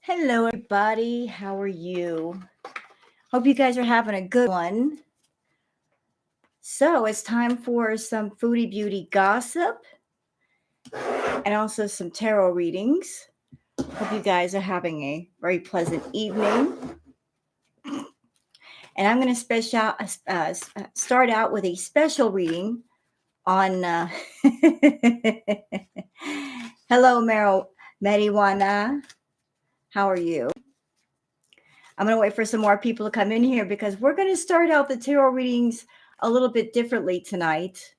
Hello, everybody. How are you? Hope you guys are having a good one. So, it's time for some foodie beauty gossip and also some tarot readings. Hope you guys are having a very pleasant evening. And I'm going to start out with a special reading on. Hello, Marijuana. How are you? I'm going to wait for some more people to come in here because we're going to start out the tarot readings a little bit differently tonight.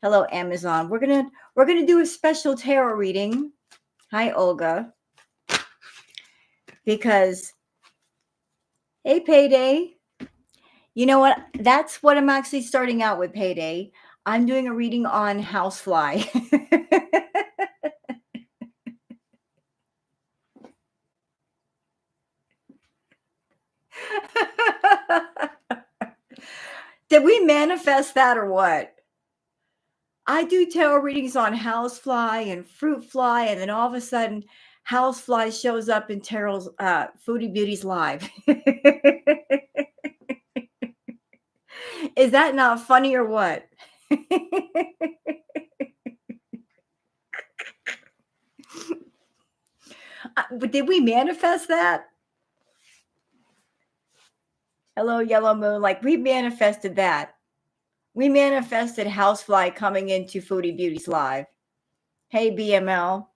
Hello, Amazon. We're gonna do a special tarot reading. Hi, Olga. Because hey, Payday. You know what? That's what I'm actually starting out with, Payday. I'm doing a reading on housefly. Did we manifest that or what? I do tarot readings on housefly and fruit fly, and then all of a sudden, housefly shows up in Tarot's Foodie Beauty's live. Is that not funny or what? But did we manifest that? Hello, Yellow Moon. Like we manifested that. We manifested housefly coming into Foodie Beauty's live. Hey, BML.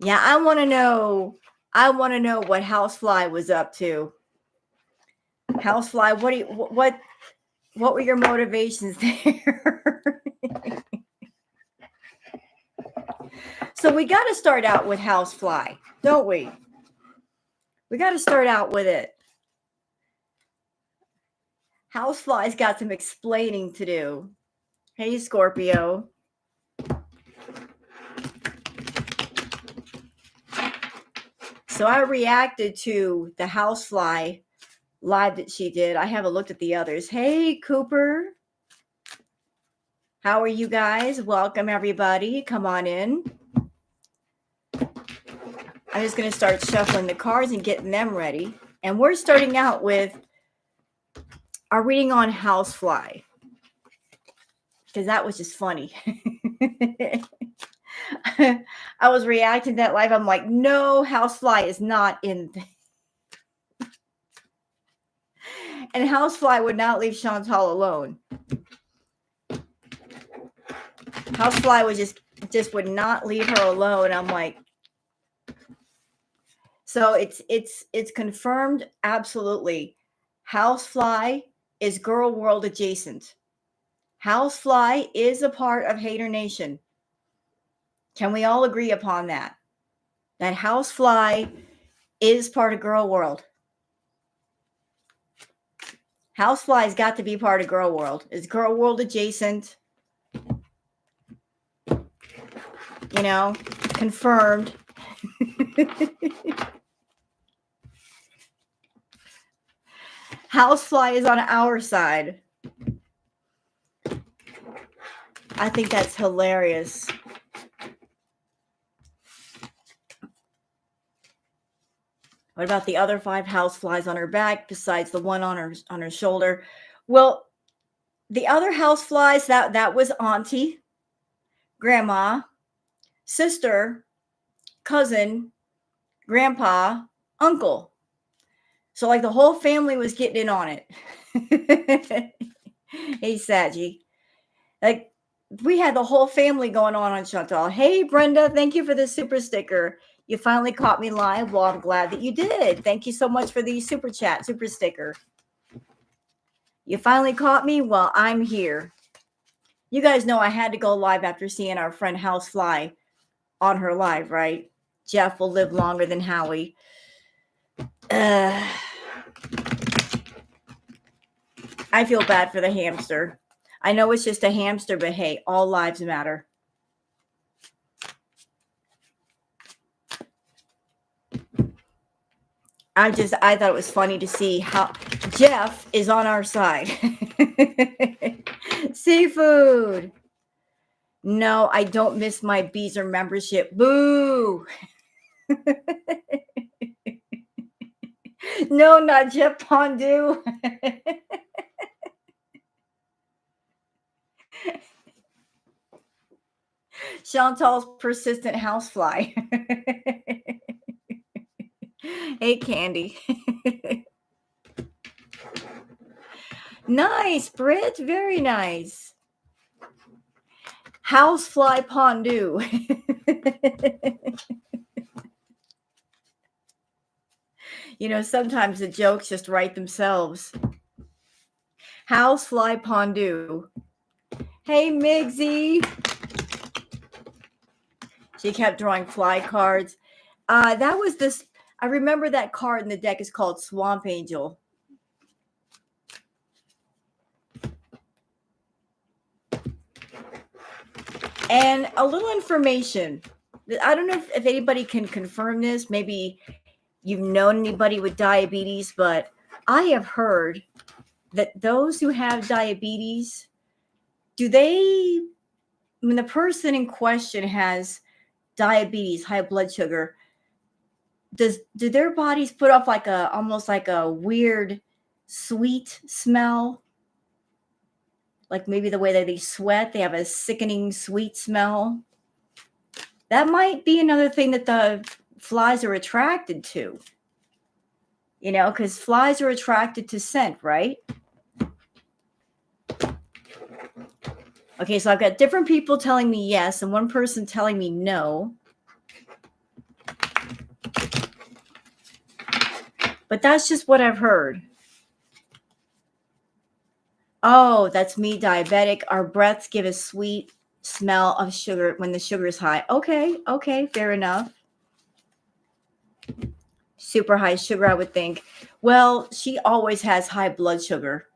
Yeah, I want to know. I want to know what housefly was up to. Housefly, what were your motivations there? So we got to start out with housefly, don't we? We got to start out with it. Housefly's got some explaining to do. Hey, Scorpio. So I reacted to the housefly live that she did. I haven't looked at the others. Hey, Cooper. How are you guys? Welcome, everybody. Come on in. I'm just going to start shuffling the cards and getting them ready. And we're starting out with our reading on housefly. Because that was just funny. I was reacting to that live. I'm like, no, housefly is not in. And housefly would not leave Chantal alone. Housefly was just would not leave her alone. I'm like, so it's confirmed absolutely. Housefly is girl world adjacent. Housefly is a part of Hater Nation. Can we all agree upon that? That housefly is part of girl world. Housefly's got to be part of girl world. It's girl world adjacent. You know, confirmed. Housefly is on our side. I think that's hilarious. What about the other 5 houseflies on her back besides the one on her shoulder? Well, the other houseflies, that was auntie, grandma, sister, cousin, grandpa, uncle. So like the whole family was getting in on it. Hey, Saji. Like we had the whole family going on Chantal. Hey, Brenda, thank you for the super sticker. You finally caught me live. Well, I'm glad that you did. Thank you so much for the super chat, super sticker. You finally caught me? Well, I'm here. You guys know I had to go live after seeing our friend Housefly on her live, right? Jeff will live longer than Howie. I feel bad for the hamster. I know it's just a hamster, but hey, all lives matter. I thought it was funny to see how Jeff is on our side. Seafood. No, I don't miss my Beezer membership. Boo. No, not Jeff Pondue. Chantal's persistent housefly. Hey, Candy. Nice, Britt. Very nice. Housefly Pondue. Sometimes the jokes just write themselves. Housefly Pondue. Hey, Migsy. She kept drawing fly cards. That was this. I remember that card in the deck is called Swamp Angel. And a little information. I don't know if anybody can confirm this. Maybe you've known anybody with diabetes, but I have heard that those who have diabetes, when the person in question has diabetes, high blood sugar, do their bodies put off almost like a weird sweet smell? Like maybe the way that they sweat, they have a sickening sweet smell. That might be another thing that the flies are attracted to. Because flies are attracted to scent, right? Okay, so I've got different people telling me yes and one person telling me no. But that's just what I've heard. Oh, that's me, diabetic. Our breaths give a sweet smell of sugar when the sugar is high. Okay, fair enough. Super high sugar, I would think. Well, she always has high blood sugar.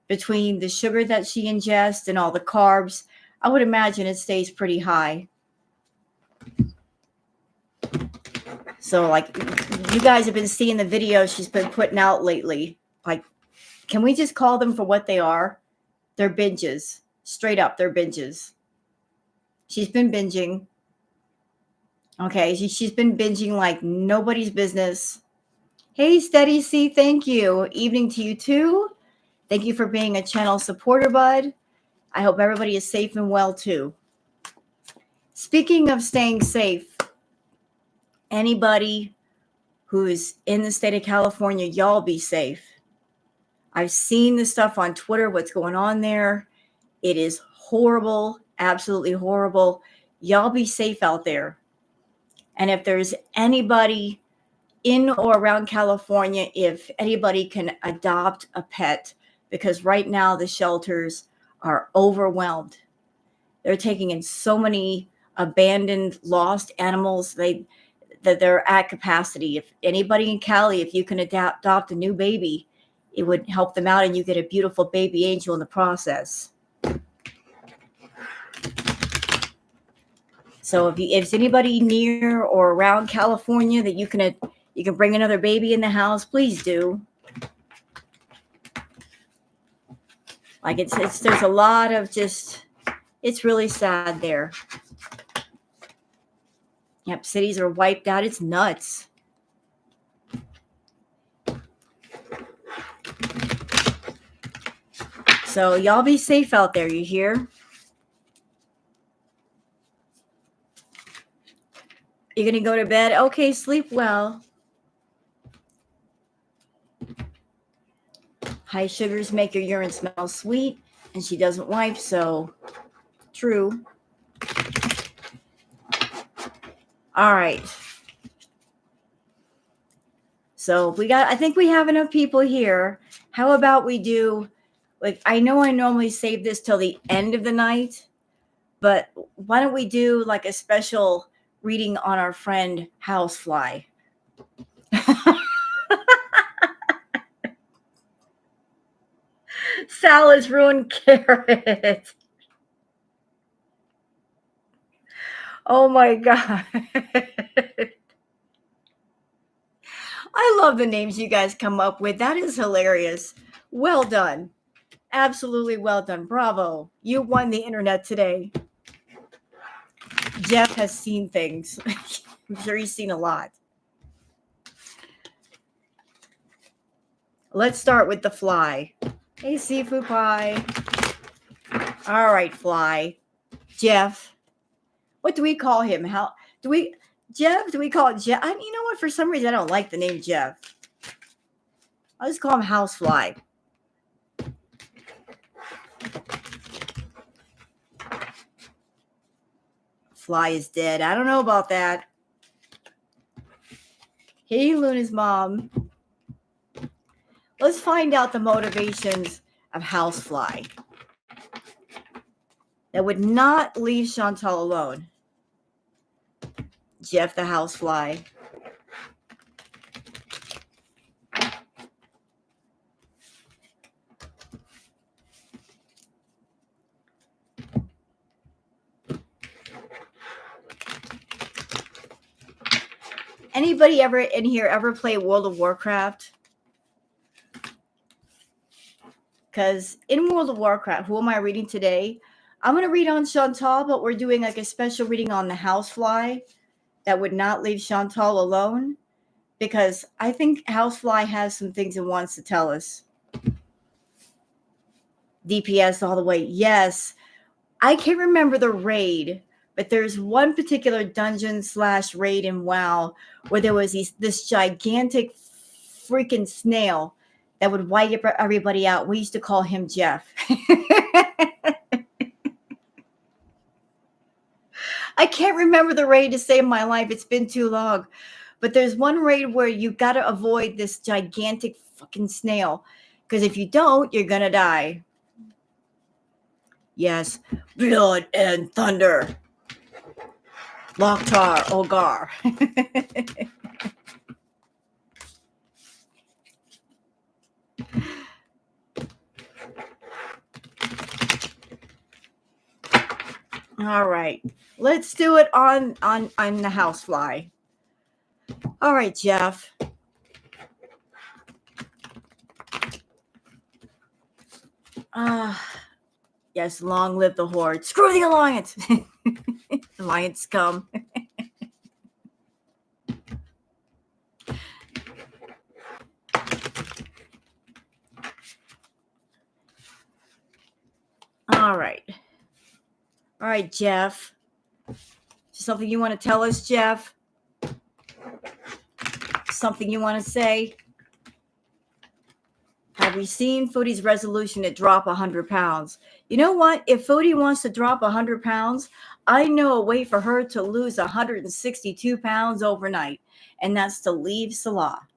Between the sugar that she ingests and all the carbs, I would imagine it stays pretty high. So, you guys have been seeing the videos she's been putting out lately. Can we just call them for what they are? They're binges. Straight up, they're binges. She's been binging. Okay, she's been binging like nobody's business. Hey, Steady C, thank you. Evening to you too. Thank you for being a channel supporter, bud. I hope everybody is safe and well too. Speaking of staying safe, anybody who's in the state of California, y'all be safe. I've seen the stuff on Twitter, what's going on there. It is horrible, absolutely horrible. Y'all be safe out there. And if there's anybody in or around California, if anybody can adopt a pet, because right now the shelters are overwhelmed. They're taking in so many abandoned, lost animals that they're at capacity. If anybody in Cali, if you can adopt a new baby, it would help them out and you get a beautiful baby angel in the process. So if there's anybody near or around California that you can bring another baby in the house, please do. There's a lot of it's really sad there. Yep, cities are wiped out. It's nuts. So y'all be safe out there, you hear? You're going to go to bed? Okay, sleep well. High sugars make your urine smell sweet, and she doesn't wipe, so true. All right. So I think we have enough people here. How about we do, I know I normally save this till the end of the night, but why don't we do a special reading on our friend Housefly? Salah's ruined carrot. Oh my God. I love the names you guys come up with. That is hilarious. Well done. Absolutely well done. Bravo. You won the internet today. Jeff has seen things. I'm sure he's seen a lot. Let's start with the fly. Hey, seafood pie. All right, fly. Jeff. What do we call him? How do we Jeff? Do we call it Jeff? You know what? For some reason, I don't like the name Jeff. I'll just call him Housefly. Fly is dead. I don't know about that. Hey, Luna's mom. Let's find out the motivations of Housefly that would not leave Chantal alone. Jeff the Housefly. Anybody ever in here ever play World of Warcraft? Because in World of Warcraft, who am I reading today? I'm going to read on Chantal, but we're doing like a special reading on the Housefly that would not leave Chantal alone, because I think Housefly has some things it wants to tell us. DPS all the way. Yes. I can't remember the raid, but there's one particular dungeon / raid in WoW where there was this gigantic freaking snail that would wipe everybody out. We used to call him Jeff. I can't remember the raid to save my life. It's been too long. But there's one raid where you got to avoid this gigantic fucking snail, because if you don't, you're going to die. Yes. Blood and thunder. Loktar Ogar. All right. Let's do it on the Housefly. All right, Jeff. Yes, long live the Horde. Screw the Alliance. Alliance scum. All right. All right, Jeff. Something you want to tell us, Jeff? Something you want to say? Have you seen Foodie's resolution to drop 100 pounds? You know what? If Foodie wants to drop 100 pounds, I know a way for her to lose 162 pounds overnight, and that's to leave Salah.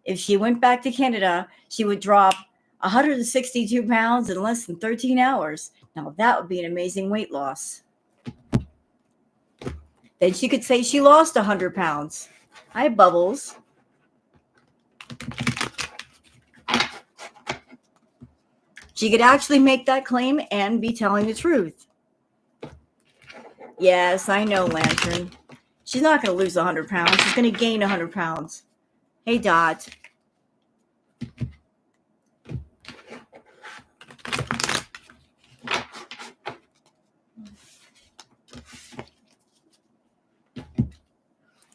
If she went back to Canada, she would drop 162 pounds in less than 13 hours. Now, that would be an amazing weight loss. Then she could say she lost 100 pounds. Hi, Bubbles. She could actually make that claim and be telling the truth. Yes, I know, Lantern. She's not going to lose 100 pounds. She's going to gain 100 pounds. Hey, Dot.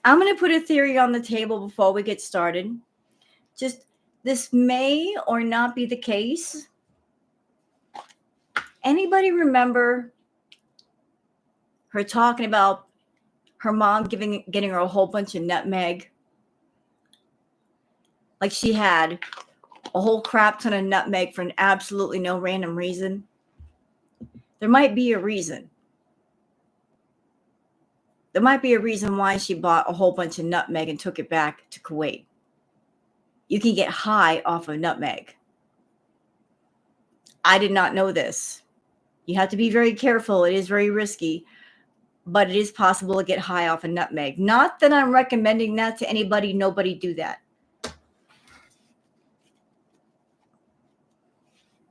I'm going to put a theory on the table before we get started. Just, this may or not be the case. Anybody remember her talking about her mom getting her a whole bunch of nutmeg? Like she had a whole crap ton of nutmeg for absolutely no random reason. There might be a reason. There might be a reason why she bought a whole bunch of nutmeg and took it back to Kuwait. You can get high off of nutmeg. I did not know this. You have to be very careful. It is very risky, but it is possible to get high off of nutmeg. Not that I'm recommending that to anybody. Nobody do that.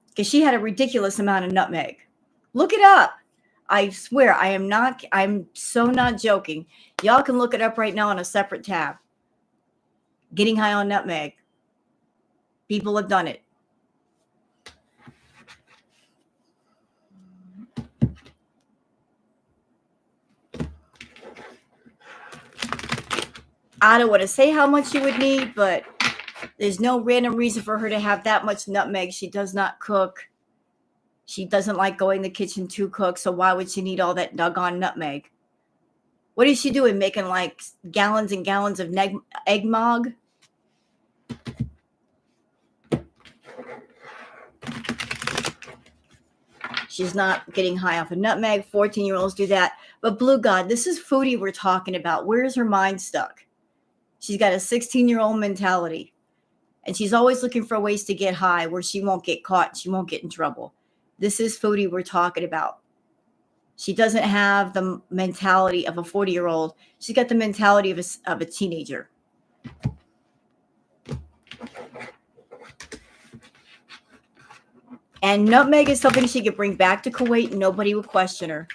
Because she had a ridiculous amount of nutmeg. Look it up. I swear, I'm so not joking. Y'all can look it up right now on a separate tab. Getting high on nutmeg. People have done it. I don't want to say how much you would need, but There's no random reason for her to have that much nutmeg. She does not cook. She doesn't like going in the kitchen to cook, so why would she need all that doggone nutmeg? What is she doing? Making like gallons and gallons of eggnog? She's not getting high off of nutmeg. 14-year-olds do that. But Blue God, this is Foodie we're talking about. Where is her mind stuck? She's got a 16-year-old mentality. And she's always looking for ways to get high where she won't get caught. She won't get in trouble. This is Foodie we're talking about. She doesn't have the mentality of a 40-year-old. She's got the mentality of a teenager. And nutmeg is something she could bring back to Kuwait and nobody would question her.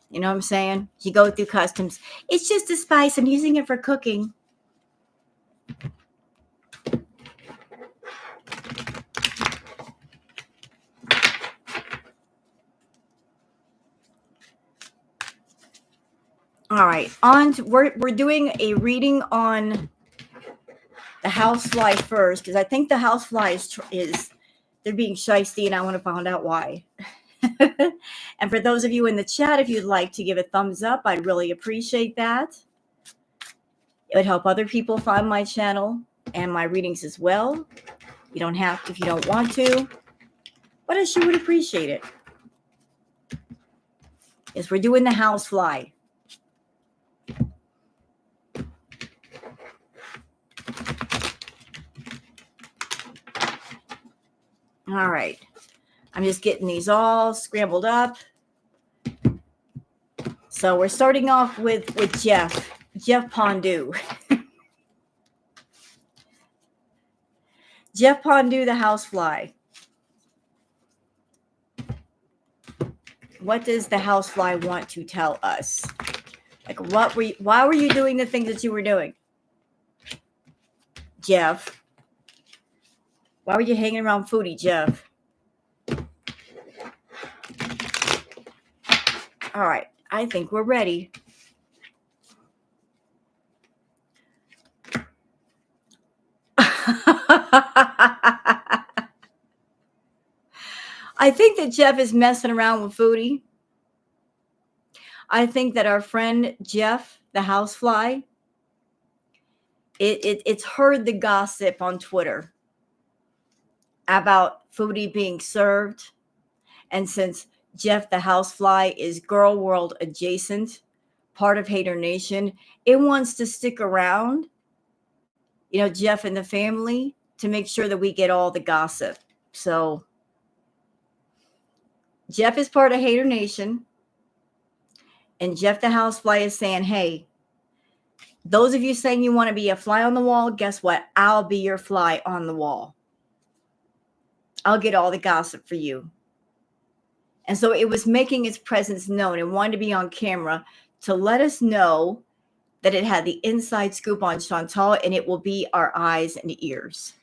You know what I'm saying? She goes through customs. It's just a spice. I'm using it for cooking. All right, we're doing a reading on the housefly first because I think the housefly is they're being shiesty and I want to find out why. And for those of you in the chat, if you'd like to give a thumbs up, I'd really appreciate that. It would help other people find my channel and my readings as well. You don't have to if you don't want to, but I sure would appreciate it. Yes, we're doing the housefly. All right. I'm just getting these all scrambled up. So we're starting off with Jeff Pondu. Jeff Pondu, the housefly. What does the housefly want to tell us? Like, why were you doing the things that you were doing? Jeff. Why were you hanging around Foodie, Jeff? All right. I think we're ready. I think that Jeff is messing around with Foodie. I think that our friend Jeff, the housefly, it's heard the gossip on Twitter about Foodie being served. And since Jeff, the housefly, is Girl World adjacent, part of Hater Nation, it wants to stick around, you know, Jeff and the family to make sure that we get all the gossip. So Jeff is part of Hater Nation. And Jeff the housefly is saying, hey, those of you saying you want to be a fly on the wall, guess what? I'll be your fly on the wall. I'll get all the gossip for you. And so it was making its presence known and wanted to be on camera to let us know that it had the inside scoop on Chantal, and it will be our eyes and ears.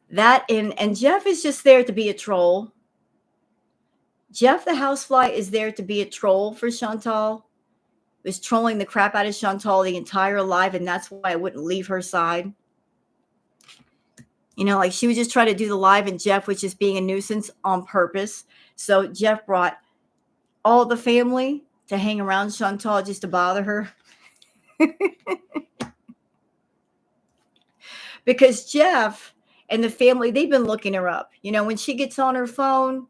That and Jeff is just there to be a troll. Jeff the housefly is there to be a troll for Chantal. Was trolling the crap out of Chantal the entire life, and that's why I wouldn't leave her side. You know, like she would just try to do the live, and Jeff was just being a nuisance on purpose. So Jeff brought all the family to hang around Chantal just to bother her. Because Jeff and the family, they've been looking her up. You know, when she gets on her phone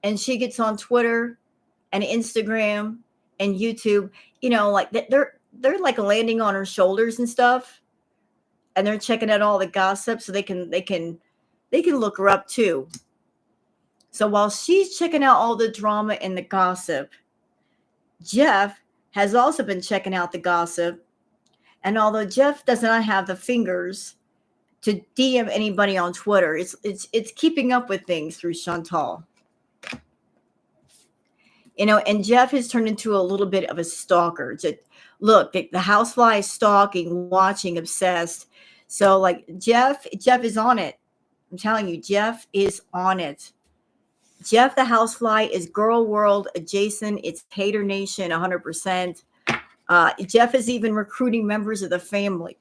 and she gets on Twitter and Instagram and YouTube, you know, like they're like landing on her shoulders and stuff. And they're checking out all the gossip so they can look her up too. So while she's checking out all the drama and the gossip, Jeff has also been checking out the gossip. And although Jeff does not have the fingers to DM anybody on Twitter, it's keeping up with things through Chantal. You know, and Jeff has turned into a little bit of a stalker. Look, the housefly is stalking, watching, obsessed. So like Jeff is on it. I'm telling you, Jeff is on it. Jeff the housefly is Girl World adjacent. It's Hater Nation 100%. Jeff is even recruiting members of the family.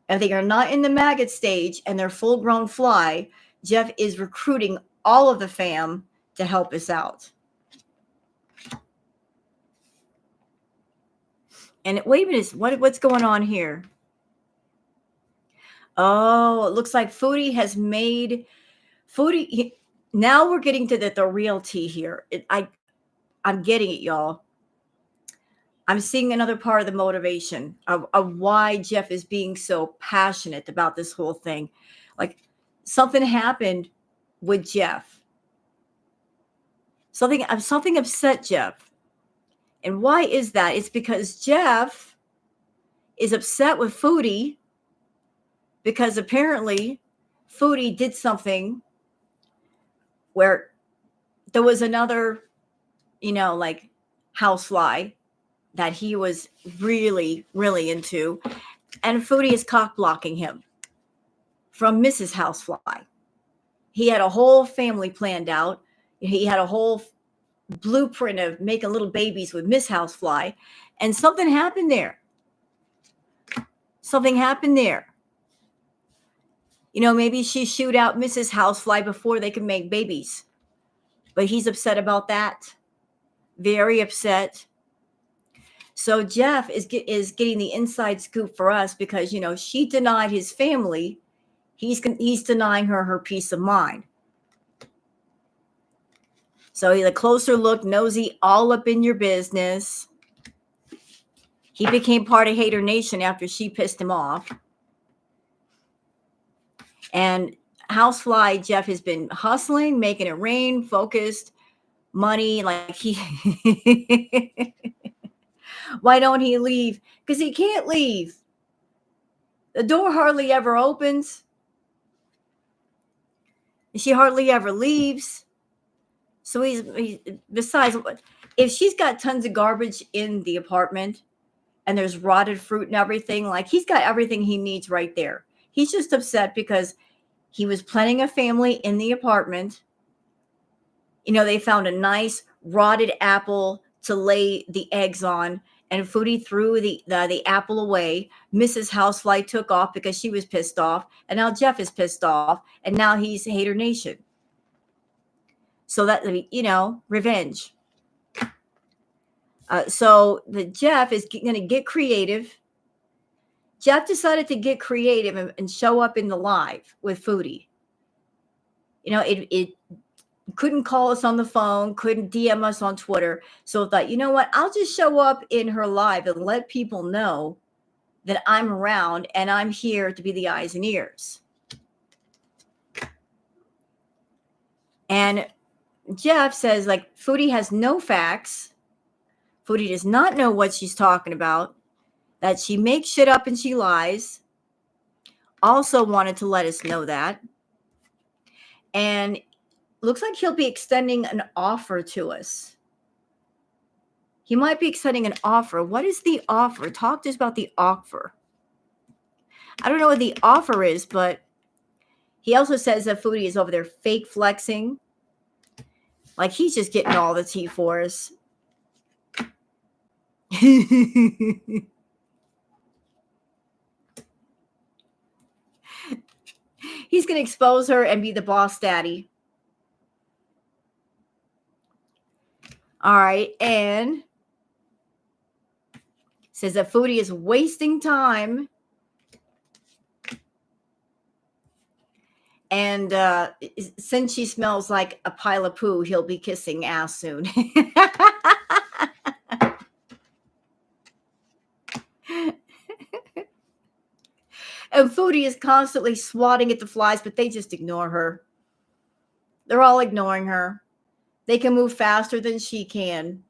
If they are not in the maggot stage and they're full grown fly, Jeff is recruiting all of the fam to help us out. And wait a minute, what's going on here? Oh, it looks like Foodie has made Foodie. Now we're getting to the real tea here. I'm getting it, y'all. I'm seeing another part of the motivation of why Jeff is being so passionate about this whole thing. Like something happened with Jeff. Something upset Jeff. And why is that? It's because Jeff is upset with Foodie because apparently Foodie did something where there was another, like housefly that he was really, really into. And Foodie is cock blocking him from Mrs. Housefly. He had a whole family planned out. He had a whole blueprint of making little babies with Miss Housefly. And something happened there. Maybe she shoot out Mrs. Housefly before they could make babies. But he's upset about that. Very upset. So Jeff is getting the inside scoop for us because, she denied his family. He's denying her peace of mind. So he's a closer look, nosy, all up in your business. He became part of Hater Nation after she pissed him off. And Housefly Jeff has been hustling, making it rain, focused, money. Like why don't he leave? Because he can't leave. The door hardly ever opens. She hardly ever leaves. So he's besides, if she's got tons of garbage in the apartment and there's rotted fruit and everything, like he's got everything he needs right there. He's just upset because he was planning a family in the apartment. They found a nice rotted apple to lay the eggs on, and Foodie threw the apple away. Mrs. Housefly took off because she was pissed off, and now Jeff is pissed off, and now he's Hater Nation. So that, revenge. So the Jeff is going to get creative. Jeff decided to get creative and show up in the live with Foodie. It couldn't call us on the phone, couldn't DM us on Twitter. So I thought, you know what? I'll just show up in her live and let people know that I'm around and I'm here to be the eyes and ears. And Jeff says, Foodie has no facts. Foodie does not know what she's talking about, that she makes shit up and she lies. Also wanted to let us know that. And looks like he'll be extending an offer to us. He might be extending an offer. What is the offer? Talk to us about the offer. I don't know what the offer is, but he also says that Foodie is over there fake flexing. Like he's just getting all the tea for us. He's going to expose her and be the boss daddy. All right. And says that Foodie is wasting time. And since she smells like a pile of poo, he'll be kissing ass soon. And Foodie is constantly swatting at the flies, but they just ignore her. They're all ignoring her. They can move faster than she can.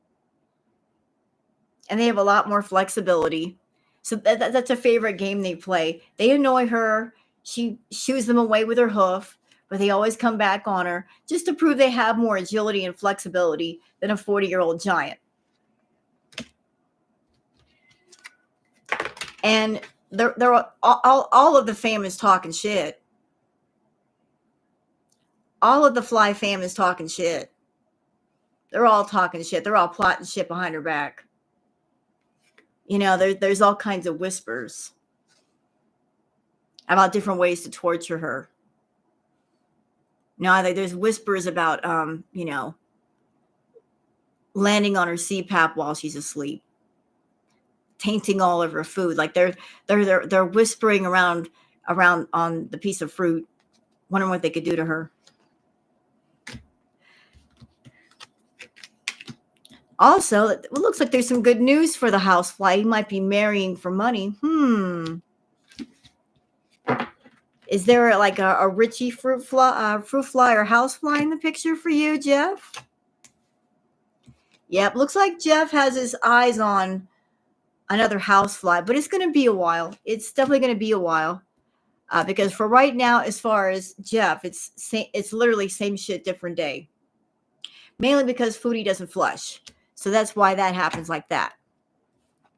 And they have a lot more flexibility. So that's a favorite game they play. They annoy her. She shoos them away with her hoof, but they always come back on her just to prove they have more agility and flexibility than a 40-year-old giant. And they're all of the fam is talking shit. All of the fly fam is talking shit. They're all talking shit. They're all plotting shit behind her back. there's all kinds of whispers about different ways to torture her. There's whispers about, landing on her CPAP while she's asleep, tainting all of her food. Like they're whispering around on the piece of fruit, wondering what they could do to her. Also, it looks like there's some good news for the housefly. He might be marrying for money. Is there like a Richie fruit fly or housefly in the picture for you, Jeff? Yep, looks like Jeff has his eyes on another housefly, but it's going to be a while. It's definitely going to be a while. Because for right now, as far as Jeff, it's literally same shit, different day. Mainly because Foodie doesn't flush. So that's why that happens like that.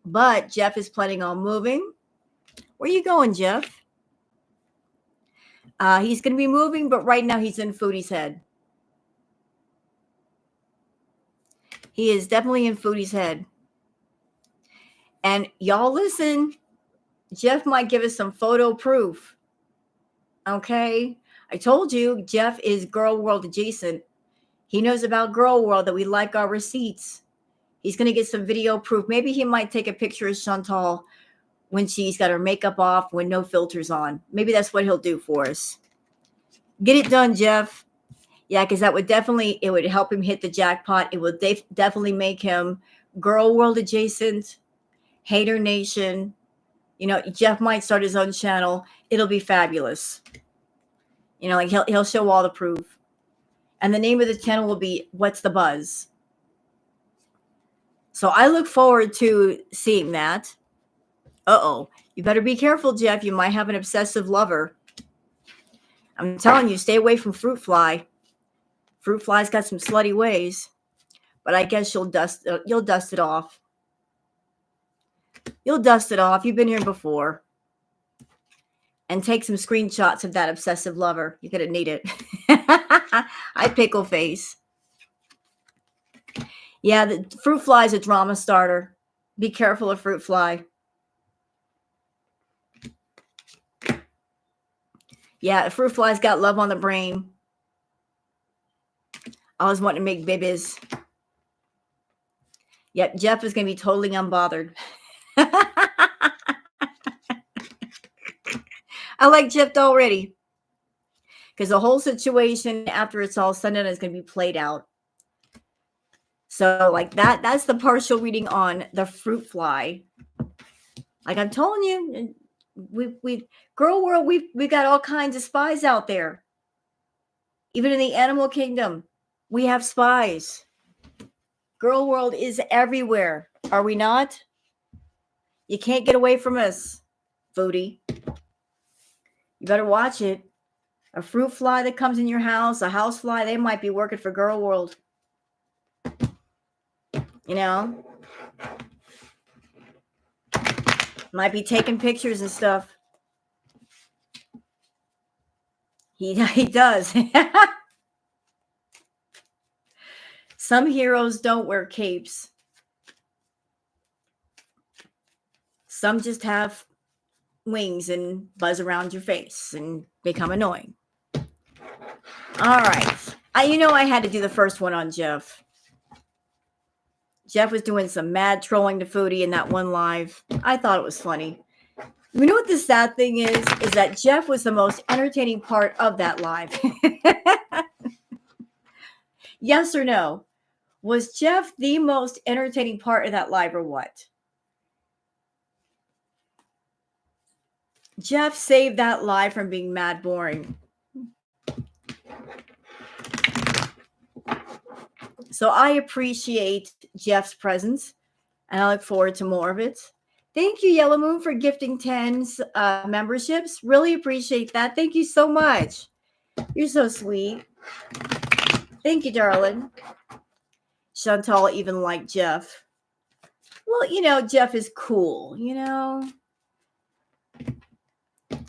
But Jeff is planning on moving. Where are you going, Jeff? He's going to be moving, but right now he's in Foodie's head. He is definitely in Foodie's head. And y'all listen, Jeff might give us some photo proof. Okay? I told you, Jeff is Girl World adjacent. He knows about Girl World, that we like our receipts. He's going to get some video proof. Maybe he might take a picture of Chantal when she's got her makeup off, when no filter's on. Maybe that's what he'll do for us. Get it done, Jeff. Yeah, because it would help him hit the jackpot. It would definitely make him Girl World adjacent, Hater Nation. Jeff might start his own channel. It'll be fabulous. Like he'll show all the proof. And the name of the channel will be What's the Buzz? So I look forward to seeing that. Uh-oh. You better be careful, Jeff. You might have an obsessive lover. I'm telling you, stay away from fruit fly. Fruit fly's got some slutty ways. But I guess you'll dust it off. You'll dust it off. You've been here before. And take some screenshots of that obsessive lover. You're going to need it. I pickle face. Yeah, the fruit fly is a drama starter. Be careful of fruit fly. Yeah, fruit fly's got love on the brain. I always want to make babies. Yep, Jeff is going to be totally unbothered. I like Jeff already. Because the whole situation, after it's all said and done, is going to be played out. So, like that's the partial reading on the fruit fly. Like I'm telling you, we Girl World, we got all kinds of spies out there. Even in the animal kingdom, we have spies. Girl World is everywhere. Are we not? You can't get away from us, Foodie. You better watch it. A fruit fly that comes in your house, a house fly, they might be working for Girl World. Might be taking pictures and stuff. He does. Some heroes don't wear capes. Some just have wings and buzz around your face and become annoying. All right. I had to do the first one on Jeff. Jeff was doing some mad trolling to Foodie in that one live. I thought it was funny. You know what the sad thing is that Jeff was the most entertaining part of that live. Yes or no? Was Jeff the most entertaining part of that live or what? Jeff saved that live from being mad boring. So I appreciate Jeff's presence, and I look forward to more of it. Thank you, Yellow Moon, for gifting 10 memberships. Really appreciate that. Thank you so much. You're so sweet. Thank you, darling. Chantal even liked Jeff. Well, Jeff is cool,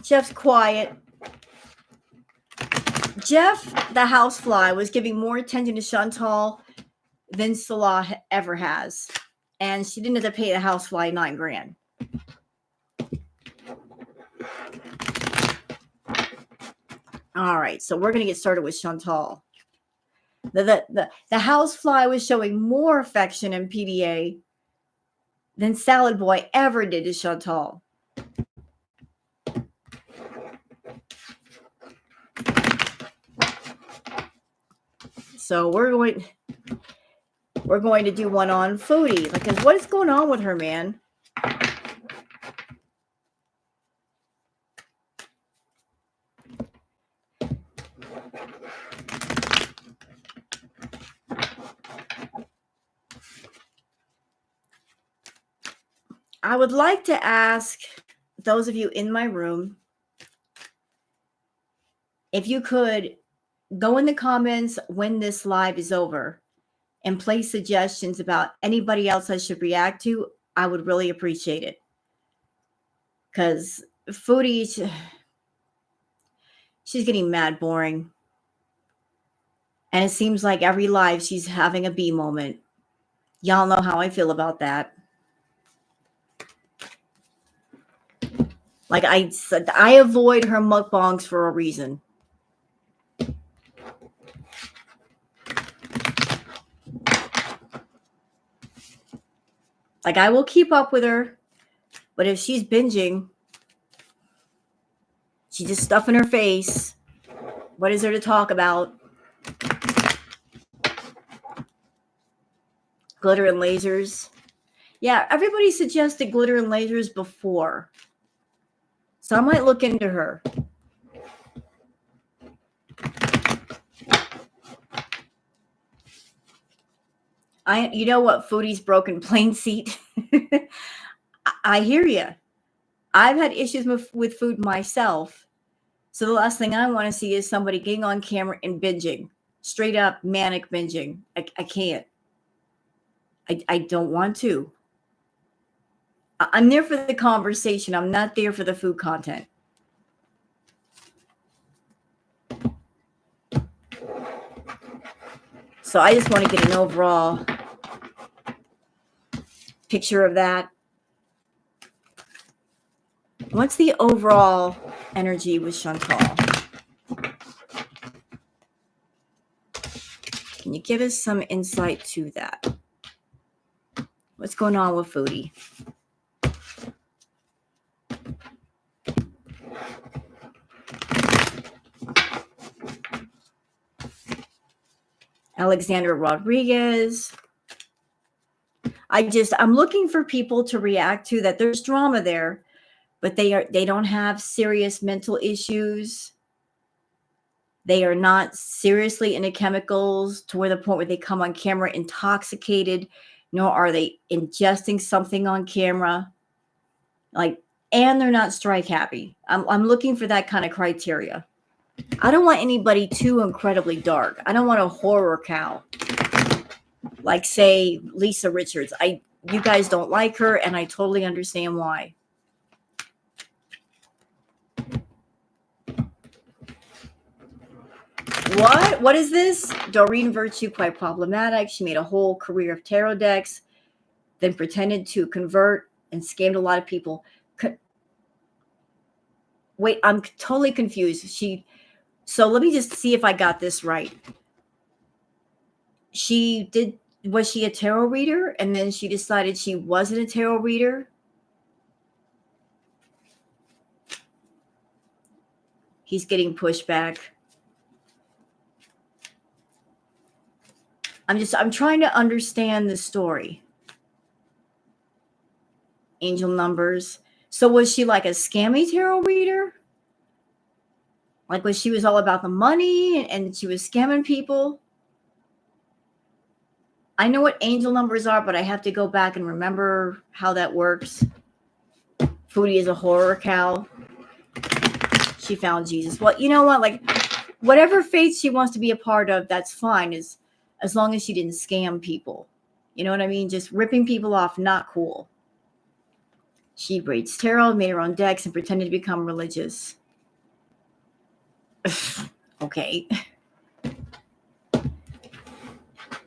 Jeff's quiet. Jeff, the housefly, was giving more attention to Chantal than Salah ever has. and she didn't have to pay the housefly $9,000. All right, so we're going to get started with Chantal. The housefly was showing more affection in PDA than Salad Boy ever did to Chantal. So we're going to do one on Foodie, because what is going on with her, man? I would like to ask those of you in my room if you could go in the comments when this live is over and place suggestions about anybody else I should react to. I would really appreciate it. Because Foodie, she's getting mad boring. And it seems like every live she's having a B moment. Y'all know how I feel about that. Like I said, I avoid her mukbangs for a reason. Like, I will keep up with her, but if she's binging, she's just stuffing her face. What is there to talk about? Glitter and lasers. Yeah, everybody suggested glitter and lasers before. So I might look into her. You know what, Foodie's broken plane seat? I hear you. I've had issues with food myself. So the last thing I want to see is somebody getting on camera and binging. Straight up manic binging. I can't. I don't want to. I'm there for the conversation. I'm not there for the food content. So I just want to get an overall picture of that. What's the overall energy with Chantal? Can you give us some insight to that? What's going on with Foodie? Alexander Rodriguez. I'm looking for people to react to that. There's drama there, but they don't have serious mental issues. They are not seriously into chemicals to where the point where they come on camera intoxicated, nor are they ingesting something on camera. And they're not strike happy. I'm looking for that kind of criteria. I don't want anybody too incredibly dark. I don't want a horror cow. Like, say, Lisa Richards. You guys don't like her, and I totally understand why. What is this? Doreen Virtue, quite problematic. She made a whole career of tarot decks, then pretended to convert and scammed a lot of people. Wait, I'm totally confused. So let me just see if I got this right. Was she a tarot reader? And then she decided she wasn't a tarot reader? He's getting pushed back. I'm trying to understand the story. Angel numbers. So was she like a scammy tarot reader? Like, was she all about the money and she was scamming people? I know what angel numbers are, but I have to go back and remember how that works. Foodie is a horror cow. She found Jesus. Well, you know what? Like, whatever faith she wants to be a part of, that's fine, as long as she didn't scam people. You know what I mean? Just ripping people off, not cool. She reads tarot, made her own decks, and pretended to become religious. Okay.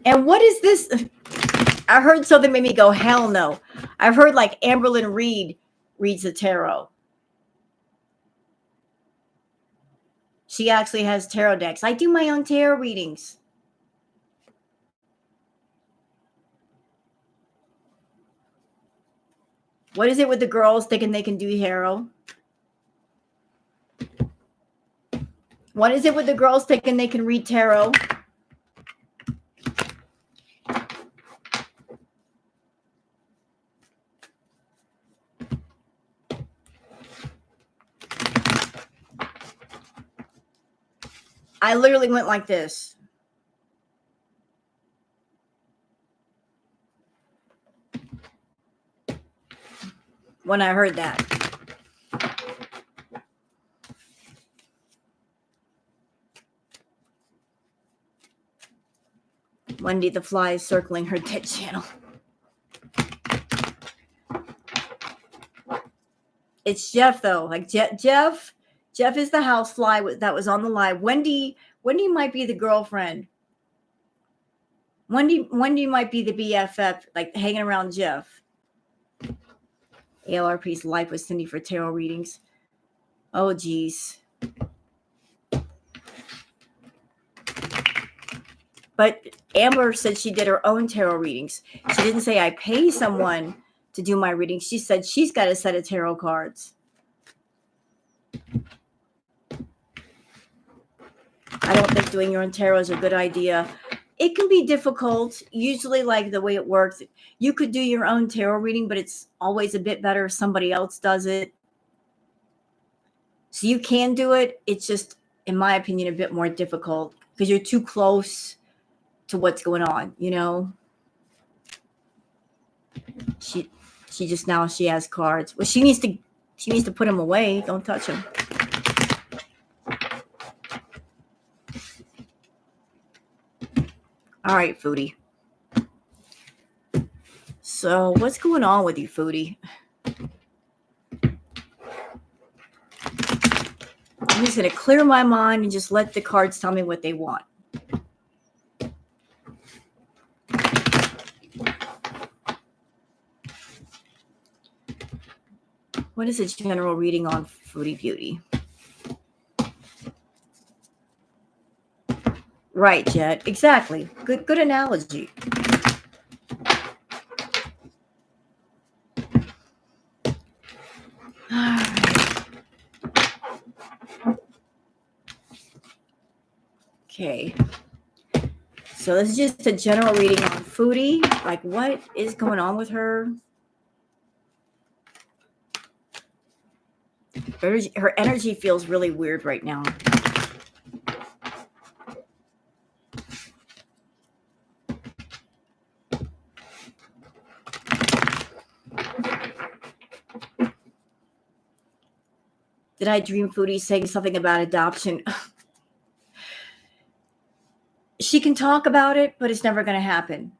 And what is this? I heard something made me go, hell no. I've heard like Amberlynn Reed reads the tarot. She actually has tarot decks. I do my own tarot readings. What is it with the girls thinking they can do tarot? What is it with the girls thinking they can read tarot? I literally went like this. When I heard that. Wendy the fly is circling her dead channel. It's Jeff though. Like Jeff is the housefly that was on the live. Wendy might be the girlfriend. Wendy might be the BFF, like hanging around Jeff. ALRP's life with Cindy for tarot readings. Oh geez. But Amber said she did her own tarot readings. She didn't say I pay someone to do my readings. She said she's got a set of tarot cards. I don't think doing your own tarot is a good idea. It can be difficult. Usually, like the way it works, you could do your own tarot reading, but it's always a bit better if somebody else does it. So you can do it. It's just, in my opinion, a bit more difficult because you're too close to what's going on, you know? She just now she has cards. Well, she needs to put them away. Don't touch them. All right, Foodie. So what's going on with you, Foodie? I'm just going to clear my mind and just let the cards tell me what they want. What is a general reading on Foodie Beauty? Right, Jet. Exactly. Good analogy. All right. Okay. So this is just a general reading on Foodie. Like, what is going on with her? Her energy feels really weird right now. Did I dream Foodie saying something about adoption? She can talk about it, but it's never going to happen.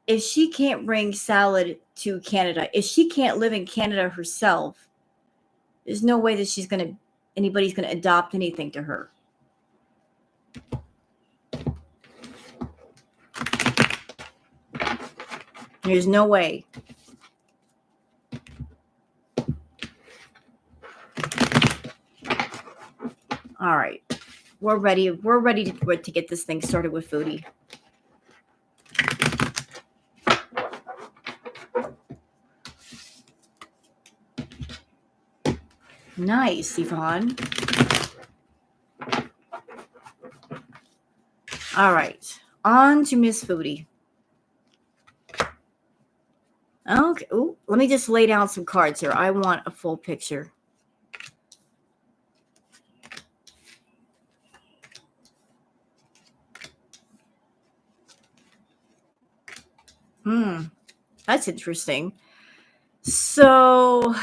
If she can't bring Salah to Canada, if she can't live in Canada herself, there's no way that anybody's going to adopt anything to her. There's no way. All right. We're ready. We're ready to get this thing started with Foodie. Nice, Yvonne. All right. On to Miss Foodie. Okay. Ooh, let me just lay down some cards here. I want a full picture. That's interesting. So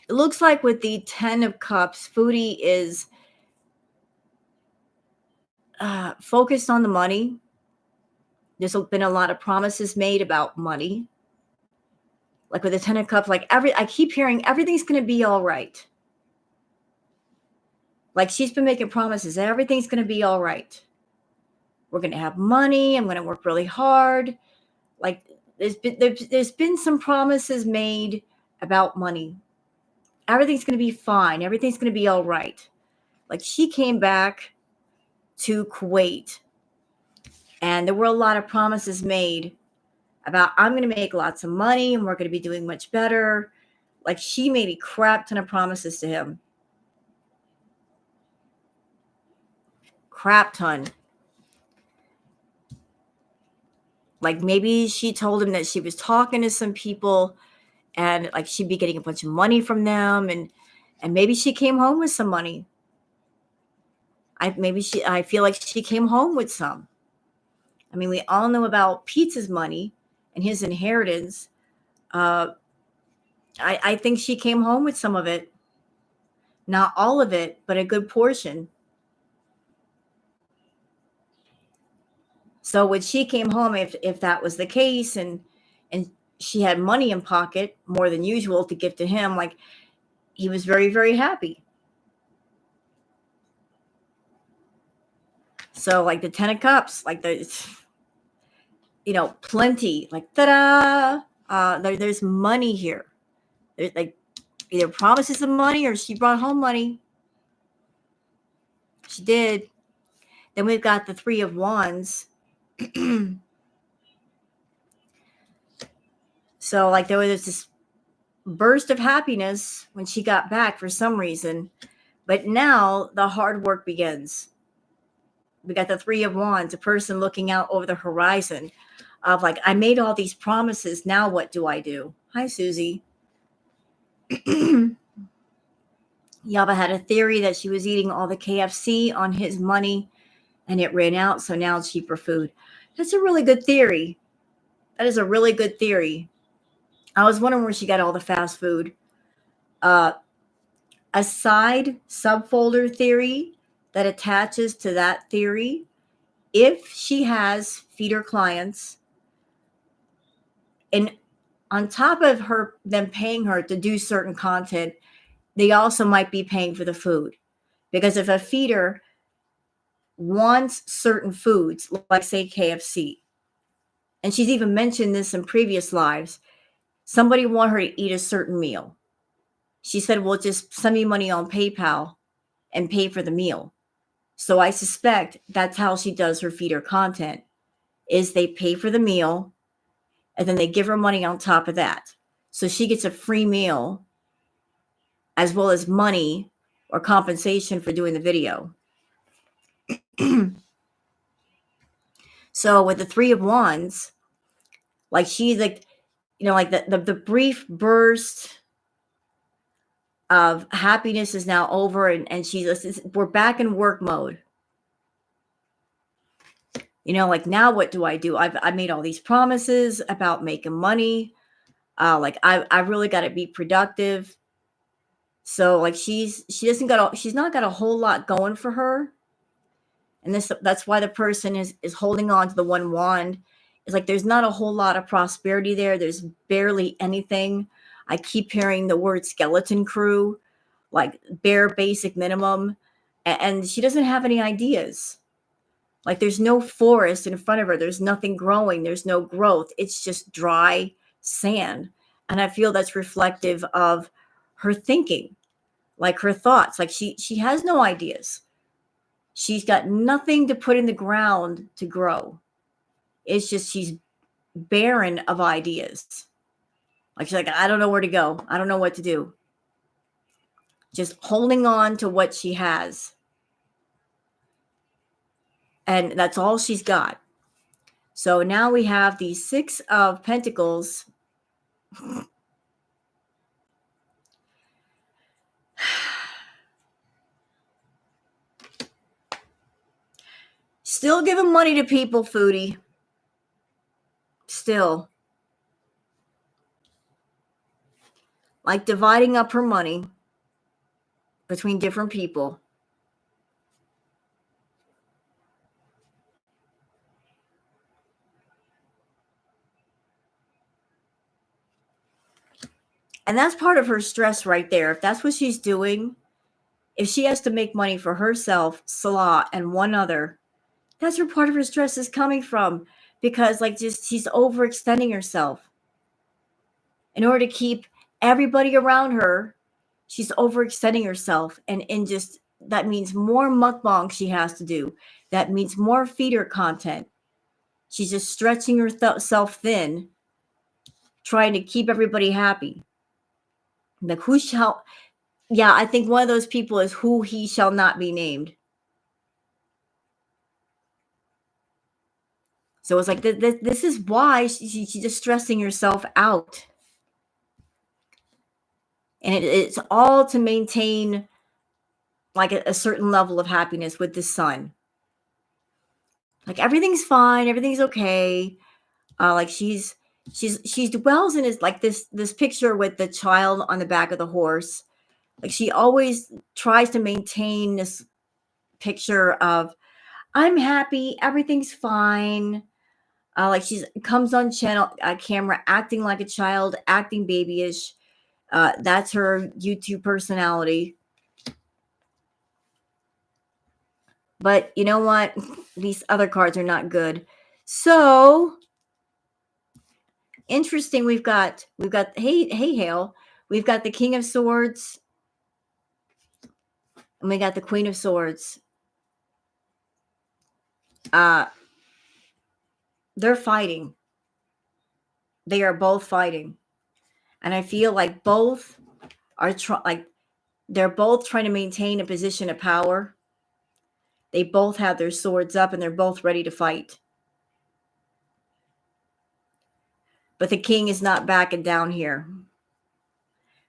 it looks like with the 10 of Cups, Foodie is focused on the money. There's been a lot of promises made about money. Like with the 10 of Cups, like I keep hearing everything's going to be all right. Like she's been making promises that everything's going to be all right. We're going to have money. I'm going to work really hard. Like there's been some promises made about money. Everything's going to be fine. Everything's going to be all right. Like she came back to Kuwait and there were a lot of promises made about I'm going to make lots of money and we're going to be doing much better. Like she made a crap ton of promises to him. Crap ton. Like maybe she told him that she was talking to some people and like she'd be getting a bunch of money from them and maybe she came home with some money. I feel like she came home with some. I mean, we all know about Peetz's money and his inheritance. Uh, I think she came home with some of it. Not all of it, but a good portion. So when she came home, if that was the case, and she had money in pocket more than usual to give to him, like he was very, very happy. So like the 10 of Cups, like plenty, like ta-da! There's money here. There's like either promises of money or she brought home money. She did. Then we've got the 3 of Wands. So like there was this burst of happiness when she got back for some reason, but now the hard work begins. We got the 3 of Wands, a person looking out over the horizon of like, I made all these promises. Now what do I do? Hi, Susie. Yaba had a theory that she was eating all the KFC on his money and it ran out, so now it's cheaper food. That's a really good theory. That is a really good theory. I was wondering where she got all the fast food. A side subfolder theory that attaches to that theory, if she has feeder clients, and on top of them paying her to do certain content, they also might be paying for the food. Because if a feeder wants certain foods, like say KFC, and she's even mentioned this in previous lives, somebody want her to eat a certain meal. She said, well, just send me money on PayPal and pay for the meal. So I suspect that's how she does her feeder content, is they pay for the meal and then they give her money on top of that. So she gets a free meal as well as money or compensation for doing the video. So with the 3 of Wands, like she's like, like the brief burst of happiness is now over, and we're back in work mode. Like now what do I do? I've made all these promises about making money. Like I really got to be productive. So like she's not got a whole lot going for her. And that's why the person is holding on to the 1 wand. It's like there's not a whole lot of prosperity there. There's barely anything. I keep hearing the word skeleton crew, like bare basic minimum. And she doesn't have any ideas. Like there's no forest in front of her. There's nothing growing. There's no growth. It's just dry sand. And I feel that's reflective of her thinking, like her thoughts. Like she has no ideas. She's got nothing to put in the ground to grow. It's just she's barren of ideas. Like she's like, I don't know where to go. I don't know what to do. Just holding on to what she has. And that's all she's got. So now we have the 6 of Pentacles. Still giving money to people, Foodie. Still. Like dividing up her money between different people. And that's part of her stress right there. If that's what she's doing, If she has to make money for herself, Salah, and one other, that's where part of her stress is coming from. Because like just she's overextending herself in order to keep everybody around her. She's overextending herself, and just that means more mukbang she has to do. That means more feeder content. She's just stretching herself thin, trying to keep everybody happy. Like who shall? Yeah, I think one of those people is who he shall not be named. So it's like this is why she's just stressing herself out, and it's all to maintain like a certain level of happiness with the son. Like everything's fine, everything's okay. Like she dwells in his like this picture with the child on the back of the horse. Like she always tries to maintain this picture of I'm happy, everything's fine. Like she's comes on camera acting like a child, acting babyish. That's her YouTube personality. But you know what? These other cards are not good. So interesting. We've got hey Hale. We've got the King of Swords, and we got the Queen of Swords. Uh they're fighting. They are both fighting. And I feel like both are they're both trying to maintain a position of power. They both have their swords up and they're both ready to fight. But the king is not backing down here.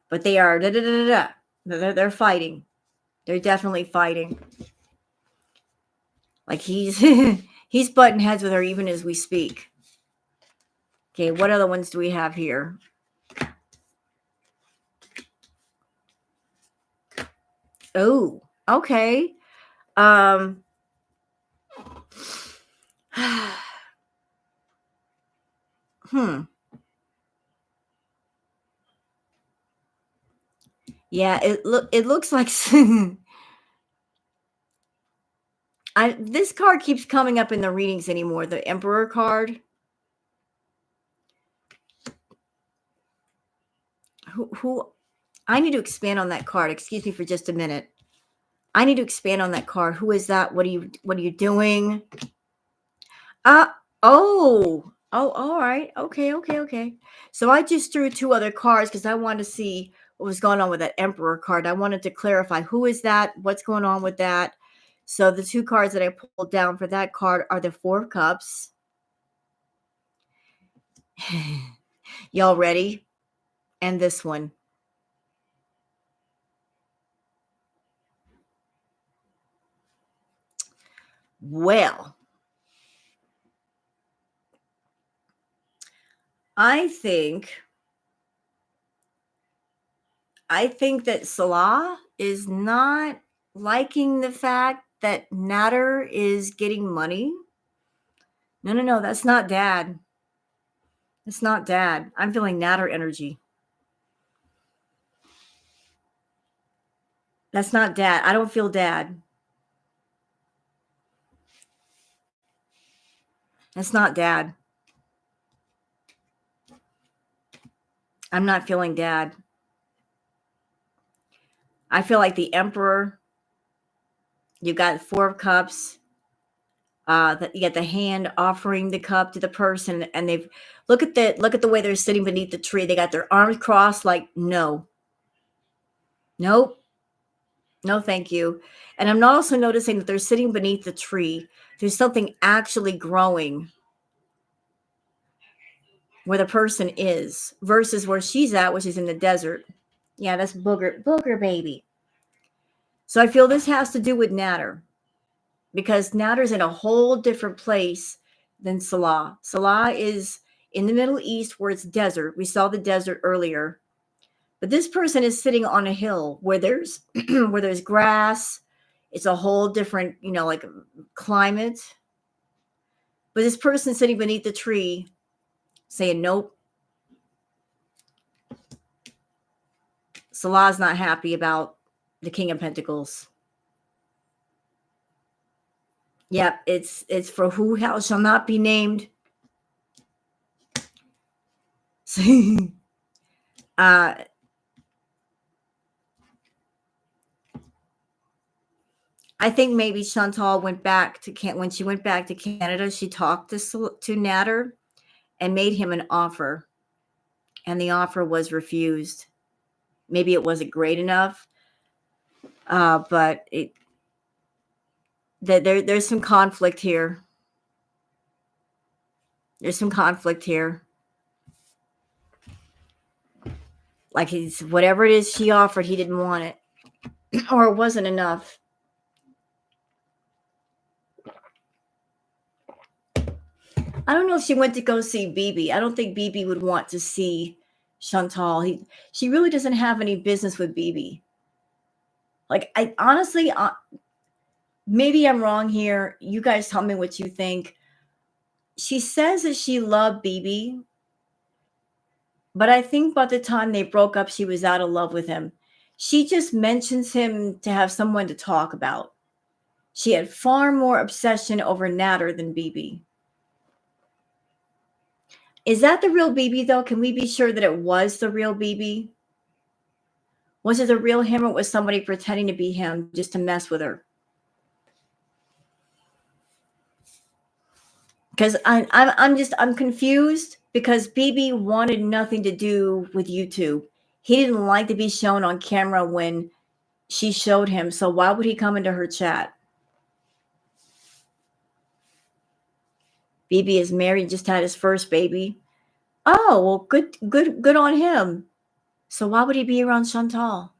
But they are they're fighting. They're definitely fighting. Like he's he's butting heads with her even as we speak. Okay, what other ones do we have here? Oh, okay. Yeah, it looks like this card keeps coming up in the readings anymore. The Emperor card. Who I need to expand on that card. Excuse me for just a minute. I need to expand on that card. Who is that? What are you doing? Uh oh. Oh, all right. Okay. So I just threw two other cards because I wanted to see what was going on with that Emperor card. I wanted to clarify who is that? What's going on with that? So the two cards that I pulled down for that card are the Four of Cups. Y'all ready? And this one. Well, I think that Salah is not liking the fact that Nader is getting money. No, that's not dad. It's not dad. I'm feeling Nader energy. That's not dad. I don't feel dad. That's not dad. I'm not feeling dad. I feel like the Emperor. You got Four of Cups. You got the hand offering the cup to the person, and they've look at the way they're sitting beneath the tree. They got their arms crossed, like no, nope, no, thank you. And I'm also noticing that they're sitting beneath the tree. There's something actually growing where the person is versus where she's at, which is in the desert. Yeah, that's booger baby. So I feel this has to do with Nader because Nader's in a whole different place than Salah. Salah is in the Middle East where it's desert. We saw the desert earlier. But this person is sitting on a hill where there's where there's grass. It's a whole different, like climate. But this person sitting beneath the tree saying, nope. Salah's not happy about The King of Pentacles. Yep, it's for who shall not be named. uh I think maybe Chantal went back to when she went back to Canada, she talked to Natter and made him an offer, and the offer was refused. Maybe it wasn't great enough, but there's some conflict here. There's some conflict here. Like whatever it is she offered, he didn't want it, or it wasn't enough. I don't know if she went to go see Bibi. I don't think Bibi would want to see Chantal. She really doesn't have any business with Bibi. Like, I honestly, maybe I'm wrong here. You guys tell me what you think. She says that she loved Bibi, but I think by the time they broke up, she was out of love with him. She just mentions him to have someone to talk about. She had far more obsession over Natter than Bibi. Is that the real Bibi, though? Can we be sure that it was the real Bibi? Was it the real him, or was somebody pretending to be him just to mess with her? Because I'm confused, because Bibi wanted nothing to do with YouTube. He didn't like to be shown on camera when she showed him. So why would he come into her chat? Bibi is married, just had his first baby. Oh, well, good on him. So why would he be around Chantal?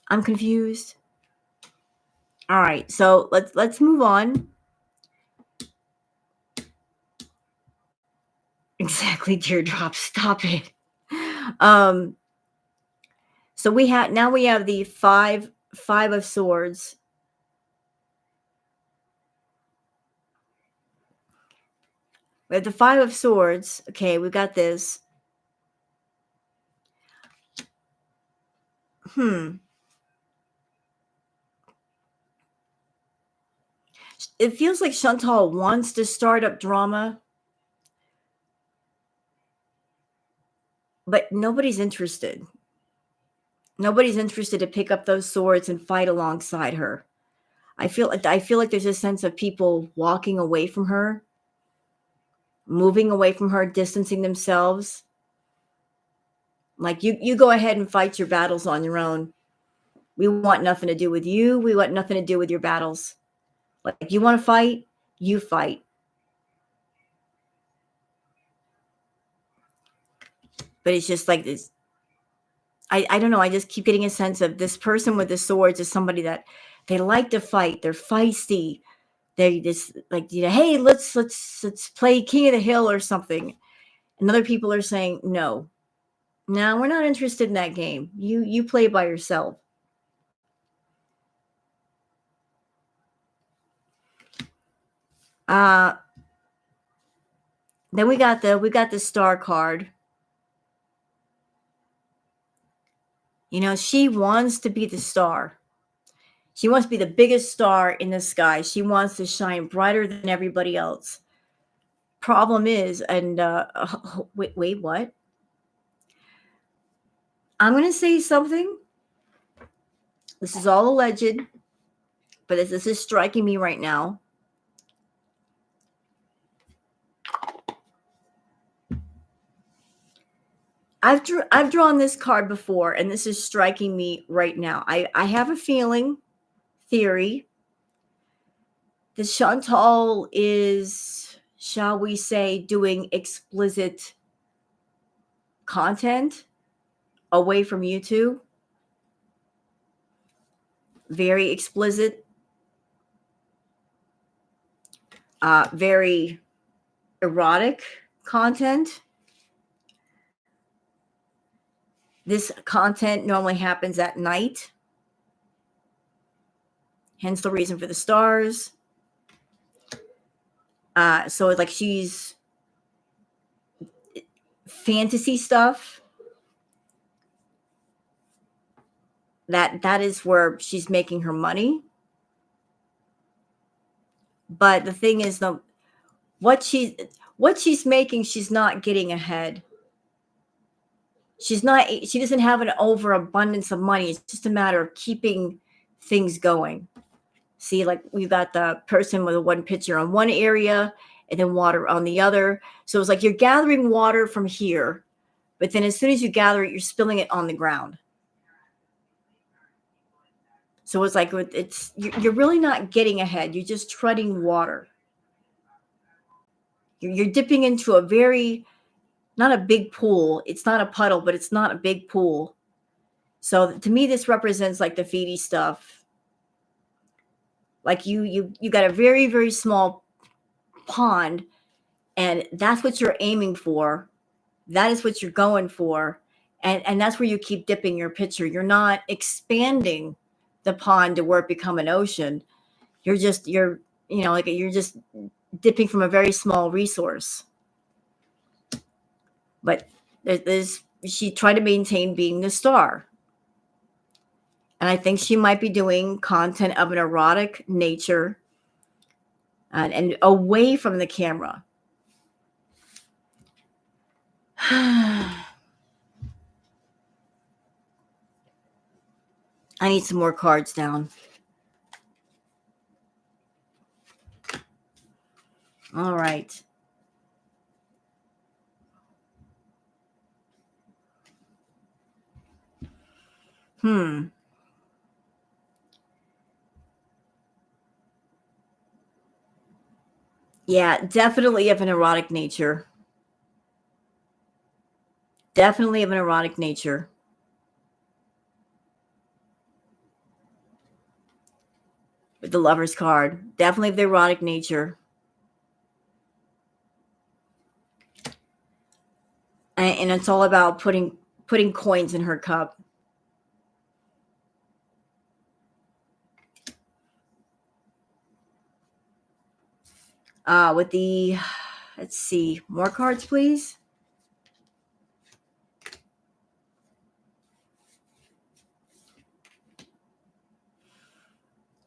I'm confused. All right, so let's move on. Exactly, teardrop. Stop it. So we have the five of swords. We have the 5 of swords. Okay, we got this. It feels like Chantal wants to start up drama, but nobody's interested. Nobody's interested to pick up those swords and fight alongside her. I feel like there's a sense of people walking away from her, moving away from her, distancing themselves. Like, you go ahead and fight your battles on your own. We want nothing to do with you. We want nothing to do with your battles. Like, you want to fight, you fight. But it's just like this. I don't know. I just keep getting a sense of this person with the swords is somebody that they like to fight. They're feisty. They just like, hey, let's play King of the Hill or something. And other people are saying, no, we're not interested in that game. You play by yourself. Then we got the star card. She wants to be the star. She wants to be the biggest star in the sky. She wants to shine brighter than everybody else. Problem is, and wait, what? I'm going to say something. This is all alleged, but this is striking me right now. I've drawn this card before, and this is striking me right now. I have a theory, that Chantal is, shall we say, doing explicit content away from YouTube. Very explicit. Very erotic content. This content normally happens at night. Hence the reason for the stars. So like she's fantasy stuff. that is where she's making her money. But the thing is, what she what she's making, she's not getting ahead. She doesn't have an overabundance of money. It's just a matter of keeping things going. See, like we've got the person with a one pitcher on one area and then water on the other. So it's like you're gathering water from here, but then as soon as you gather it, you're spilling it on the ground. So it's like you're really not getting ahead. You're just treading water. You're dipping into a very, not a big pool. It's not a puddle, but it's not a big pool. So to me, this represents like the Foodie stuff. Like you got a very, very small pond, and that's what you're aiming for. That is what you're going for. And that's where you keep dipping your pitcher. You're not expanding the pond to where it become an ocean. You're just dipping from a very small resource. But she tried to maintain being the star. And I think she might be doing content of an erotic nature and away from the camera. I need some more cards down. All right. Yeah, definitely of an erotic nature. Definitely of an erotic nature. With the Lover's card. Definitely of the erotic nature. And it's all about putting coins in her cup. With the, let's see, more cards, please.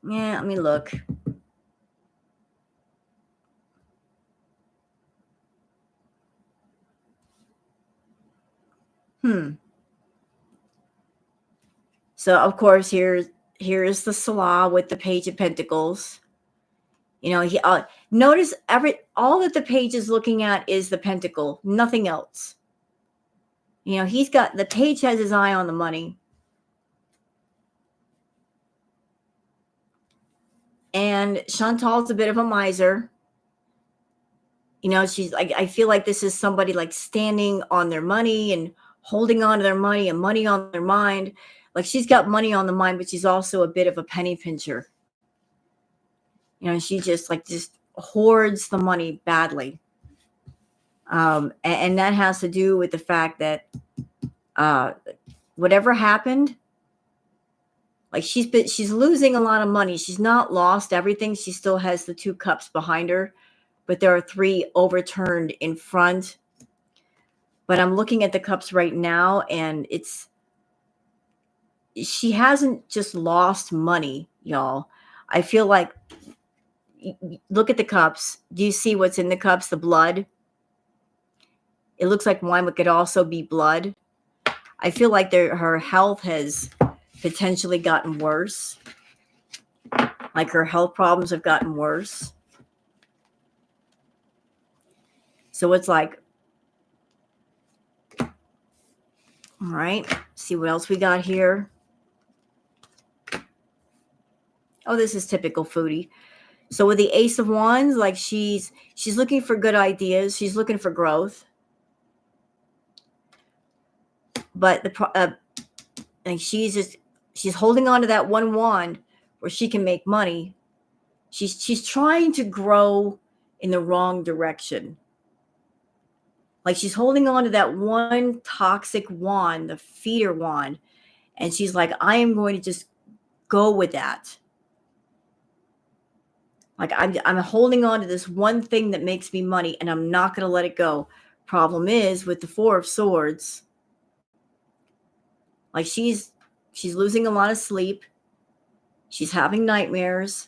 Yeah, let me look. So of course here's the Salah with the Page of Pentacles. You know, he notice all that the page is looking at is the pentacle, nothing else. You know, the page has his eye on the money. And Chantal's a bit of a miser. You know, she's like, I feel like this is somebody like standing on their money and holding on to their money and money on their mind. Like she's got money on the mind, but she's also a bit of a penny pincher. You know, she just hoards the money badly. And that has to do with the fact that whatever happened, like she's losing a lot of money. She's not lost everything. She still has the 2 cups behind her, but there are 3 overturned in front. But I'm looking at the cups right now, and she hasn't just lost money, y'all. I feel like, look at the cups. Do you see what's in the cups? The blood. It looks like wine, but could also be blood. I feel like her health has potentially gotten worse. Like her health problems have gotten worse. So it's like, all right, see what else we got here. Oh, this is typical Foodie. So with the Ace of Wands, like she's looking for good ideas. She's looking for growth. But like she's holding on to that one wand where she can make money. She's trying to grow in the wrong direction. Like she's holding on to that one toxic wand, the feeder wand, and she's like, I am going to just go with that. Like I'm holding on to this one thing that makes me money, and I'm not going to let it go. Problem is with the 4 of Swords, like she's She's losing a lot of sleep. She's having nightmares,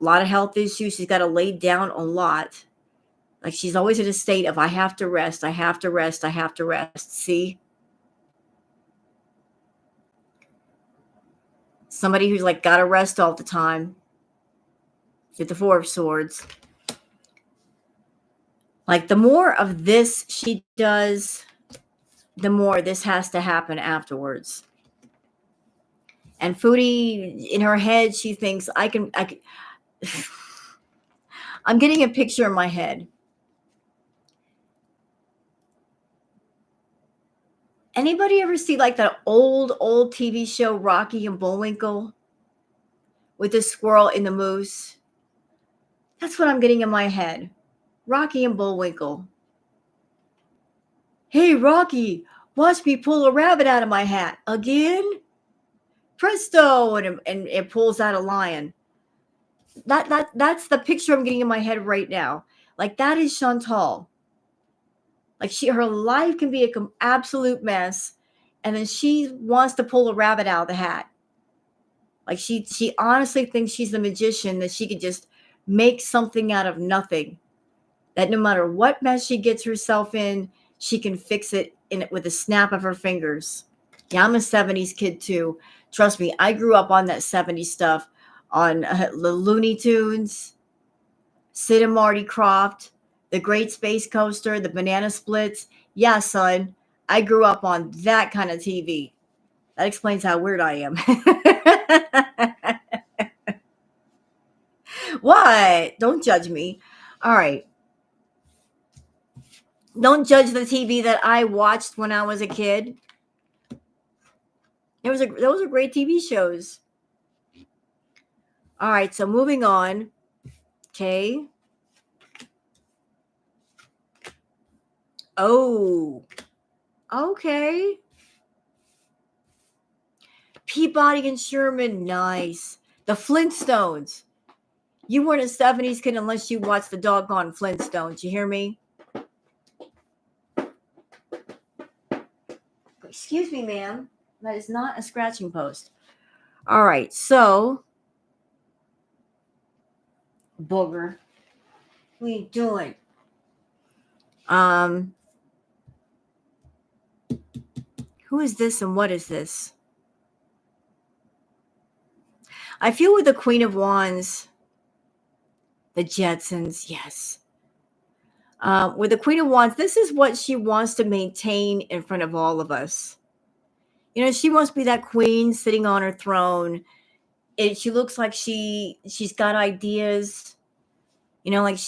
a lot of health issues. She's got to lay down a lot. Like she's always in a state of, I have to rest, I have to rest, I have to rest. See? Somebody who's like got to rest all the time. Get the Four of Swords. Like the more of this she does, the more this has to happen afterwards. And Foodie, in her head, she thinks, I can I'm getting a picture in my head. Anybody ever see like that old TV show, Rocky and Bullwinkle, with the squirrel and the moose? That's what I'm getting in my head. Rocky and Bullwinkle. Hey, Rocky, watch me pull a rabbit out of my hat. Again? Presto! And it pulls out a lion. That's the picture I'm getting in my head right now. Like that is Chantal. Like her life can be an absolute mess, and then she wants to pull a rabbit out of the hat. Like she honestly thinks she's the magician, that she could just make something out of nothing. That no matter what mess she gets herself in, she can fix it with a snap of her fingers. Yeah, I'm a 70s kid too. Trust me, I grew up on that 70s stuff, on the Looney Tunes, Sid and Marty Krofft, the Great Space Coaster, the Banana Splits. Yeah, son, I grew up on that kind of TV. That explains how weird I am. What? Don't judge me. All right. Don't judge the TV that I watched when I was a kid. Those are great TV shows. All right, so moving on. Okay. Oh, okay. Peabody and Sherman, nice. The Flintstones. You weren't a 70s kid unless you watched the doggone Flintstones. You hear me? Excuse me, ma'am. That is not a scratching post. All right, so booger. What are you doing? Who is this and what is this? I feel with the Queen of Wands, the Jetsons, yes. With the Queen of Wands, this is what she wants to maintain in front of all of us. You know, she wants to be that queen sitting on her throne. She looks like she's got ideas. You know, like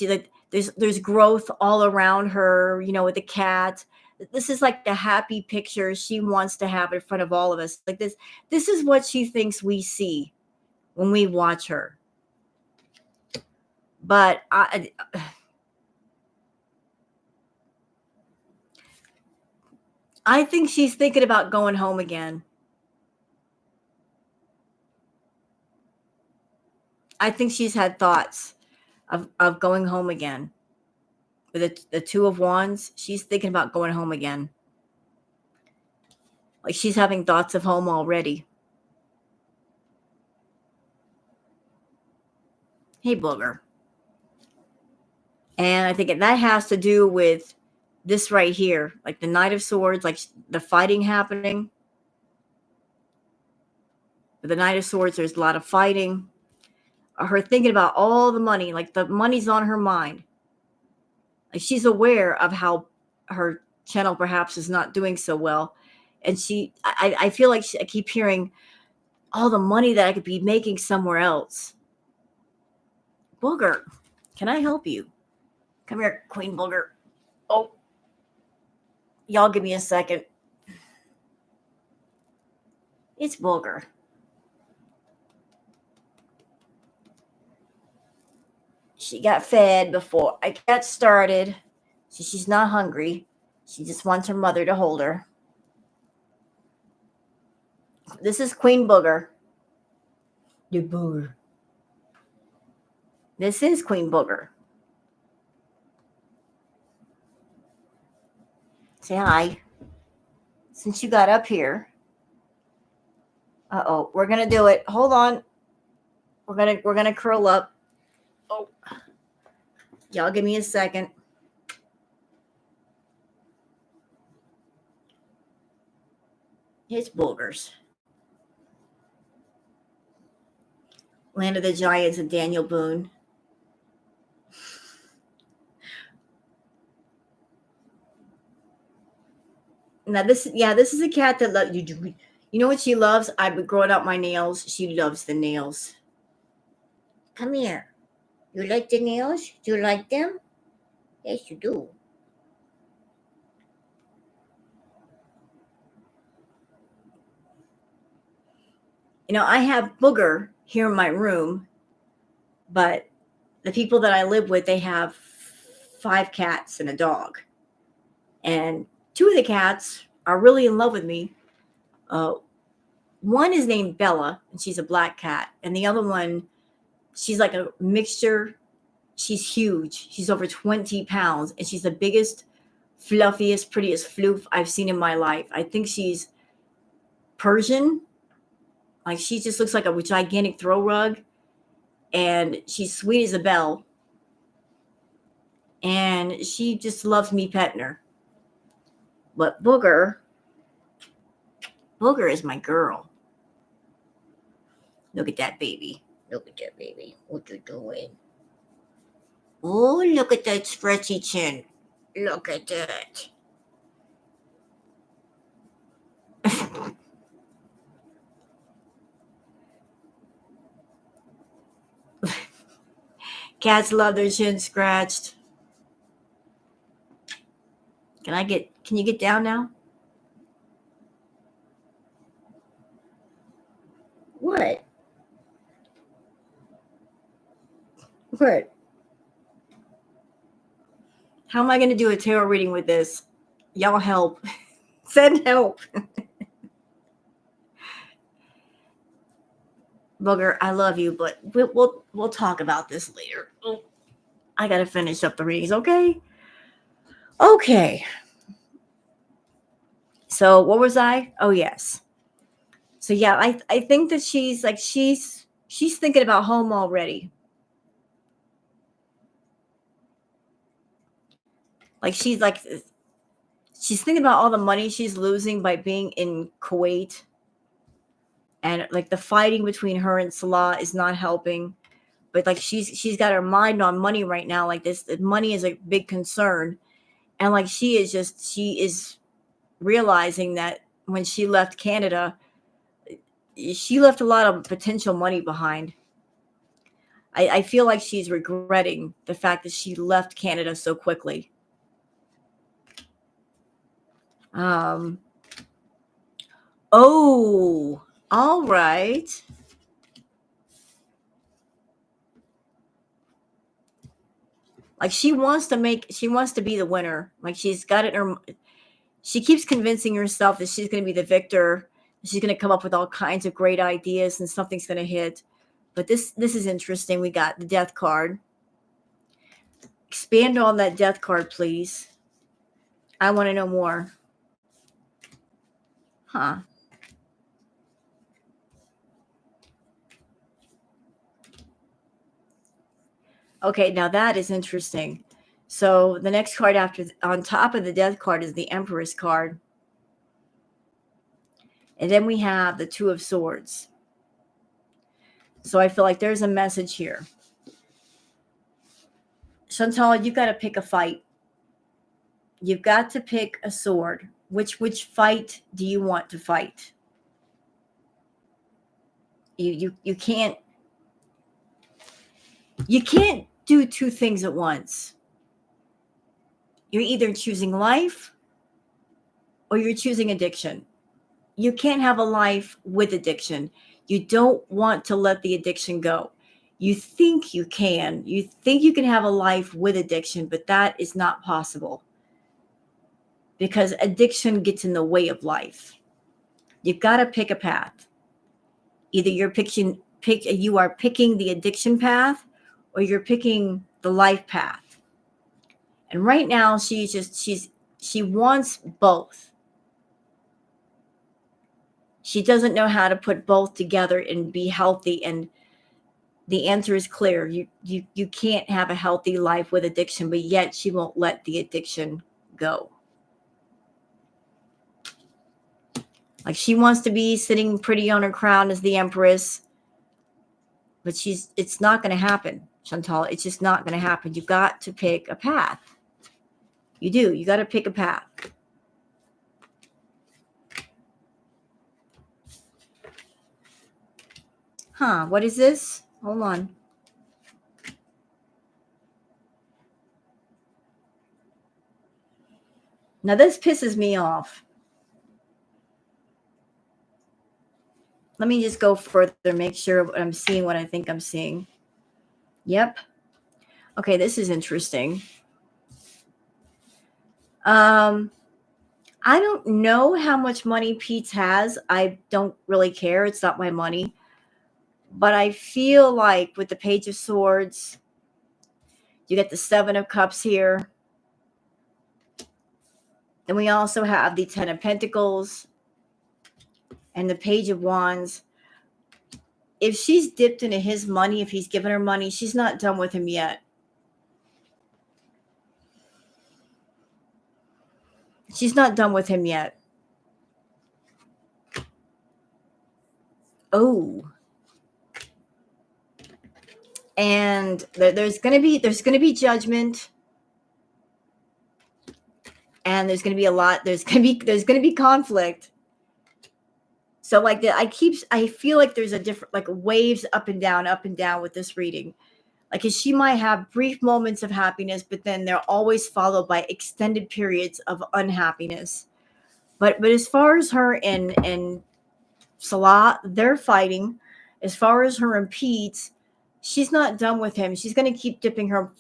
there's growth all around her. You know, with the cat. This is like the happy picture she wants to have in front of all of us. Like this. This is what she thinks we see when we watch her. But I think she's thinking about going home again. I think she's had thoughts of going home again. With the Two of Wands, she's thinking about going home again. Like she's having thoughts of home already. Hey, booger. And I think that has to do with this right here, like the Knight of Swords, like the fighting happening. With the Knight of Swords, there's a lot of fighting. Her thinking about all the money, like the money's on her mind. Like she's aware of how her channel perhaps is not doing so well. And I feel like I keep hearing all the money that I could be making somewhere else. Booger, can I help you? Come here, Queen Booger. Oh, y'all give me a second. It's Booger. She got fed before I got started. So she's not hungry. She just wants her mother to hold her. This is Queen Booger. The Booger. This is Queen Booger. Say hi. Since you got up here. Uh-oh, we're gonna do it. Hold on. We're gonna curl up. Oh, y'all give me a second. It's boogers. Land of the Giants and Daniel Boone. Now this is a cat that loves you. You know what she loves? I've been growing out my nails. She loves the nails. Come here. You like the nails? Do you like them? Yes, you do. You know, I have Booger here in my room, but the people that I live with, they have 5 cats and a dog. And 2 of the cats are really in love with me. One is named Bella, and she's a black cat. And the other one, she's like a mixture. She's huge. She's over 20 pounds, and she's the biggest, fluffiest, prettiest floof I've seen in my life. I think she's Persian. Like, she just looks like a gigantic throw rug, and she's sweet as a bell. And she just loves me petting her. But Booger is my girl. Look at that baby. Look at that baby. What you doing? Oh, look at that stretchy chin. Look at that. Cats love their chin scratched. Can you get down now? What? What? How am I going to do a tarot reading with this? Y'all help. Send help. Booger, I love you, but we'll talk about this later. Oh, I got to finish up the readings, okay? Okay. So what was I? Oh, yes. So yeah, I think that she's thinking about home already. Like she's thinking about all the money she's losing by being in Kuwait. And like the fighting between her and Salah is not helping. But like she's got her mind on money right now. Like this money is a big concern. And like she is realizing that when she left Canada, she left a lot of potential money behind. I feel like she's regretting the fact that she left Canada so quickly. Oh, all right. Like she wants to be the winner. Like she's got it in her, she keeps convincing herself that she's going to be the victor. She's going to come up with all kinds of great ideas and something's going to hit. But this is interesting. We got the death card. Expand on that death card, please. I want to know more. Huh. Okay, now that is interesting. So the next card on top of the death card is the Empress card. And then we have the Two of Swords. So I feel like there's a message here. Chantal, you've got to pick a fight. You've got to pick a sword. Which fight do you want to fight? You can't do 2 things at once. You're either choosing life or you're choosing addiction. You can't have a life with addiction. You don't want to let the addiction go. You think you can. You think you can have a life with addiction, but that is not possible because addiction gets in the way of life. You've got to pick a path. Either you are picking the addiction path or you're picking the life path. And right now she wants both. She doesn't know how to put both together and be healthy. And the answer is clear. You can't have a healthy life with addiction, but yet she won't let the addiction go. Like, she wants to be sitting pretty on her crown as the empress, but it's not going to happen, Chantal. It's just not going to happen. You got to pick a path. You do. You got to pick a path. Huh, what is this? Hold on. Now this pisses me off. Let me just go further, make sure what I'm seeing, what I think I'm seeing. Yep. Okay, this is interesting. I don't know how much money Peetz has. I don't really care. It's not my money. But I feel like with the Page of Swords, you get the Seven of Cups here. Then we also have the Ten of Pentacles and the Page of Wands. If she's dipped into his money, if he's given her money, she's not done with him yet. She's not done with him yet. Oh. And there's going to be judgment. And there's going to be a lot. There's going to be conflict. So like that, I feel like there's a different, like waves up and down with this reading. Like, she might have brief moments of happiness, but then they're always followed by extended periods of unhappiness. But as far as her and Salah, they're fighting. As far as her and Peetz, she's not done with him. She's going to keep dipping her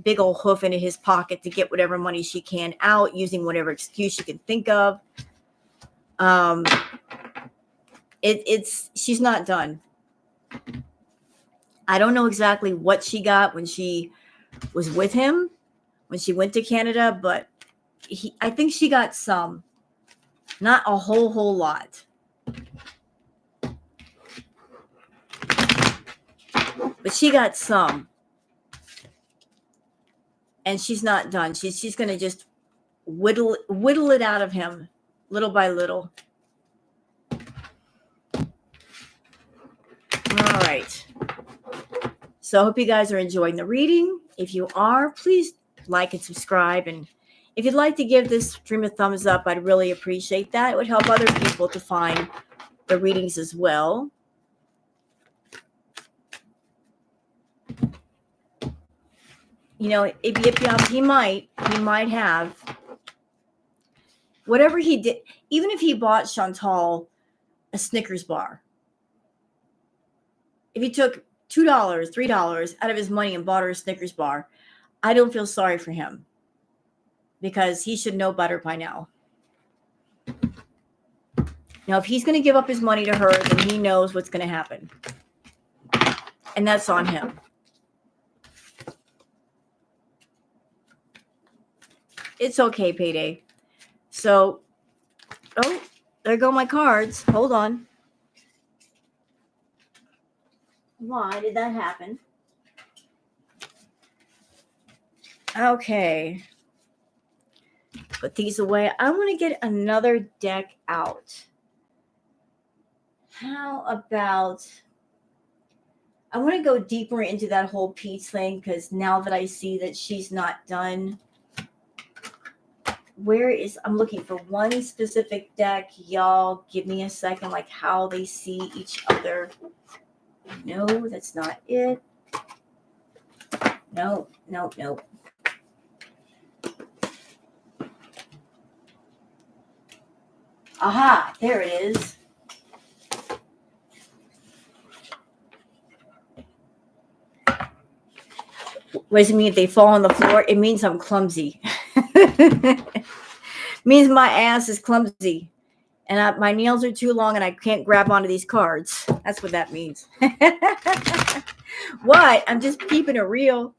big old hoof into his pocket to get whatever money she can out, using whatever excuse she can think of. She's not done. I don't know exactly what she got when she was with him, when she went to Canada, but I think she got some, not a whole lot. But she got some. And she's not done. She's going to just whittle it out of him little by little. All right. So I hope you guys are enjoying the reading. If you are, please like and subscribe. And if you'd like to give this stream a thumbs up, I'd really appreciate that. It would help other people to find the readings as well. You know, he might have whatever he did. Even if he bought Chantal a Snickers bar, if he took $2, $3 out of his money and bought her a Snickers bar, I don't feel sorry for him, because he should know better by now. Now, if he's going to give up his money to her, then he knows what's going to happen. And that's on him. It's okay, payday. So, oh, there go my cards. Hold on. Why did that happen? Okay. Put these away. I want to get another deck out. How about, I want to go deeper into that whole Peetz thing, because now that I see that she's not done, I'm looking for one specific deck. Y'all give me a second, like how they see each other. No, that's not it. No. Aha, there it is. What does it mean if they fall on the floor? It means I'm clumsy. Means my ass is clumsy. And my nails are too long and I can't grab onto these cards. That's what that means. What? I'm just keeping it real.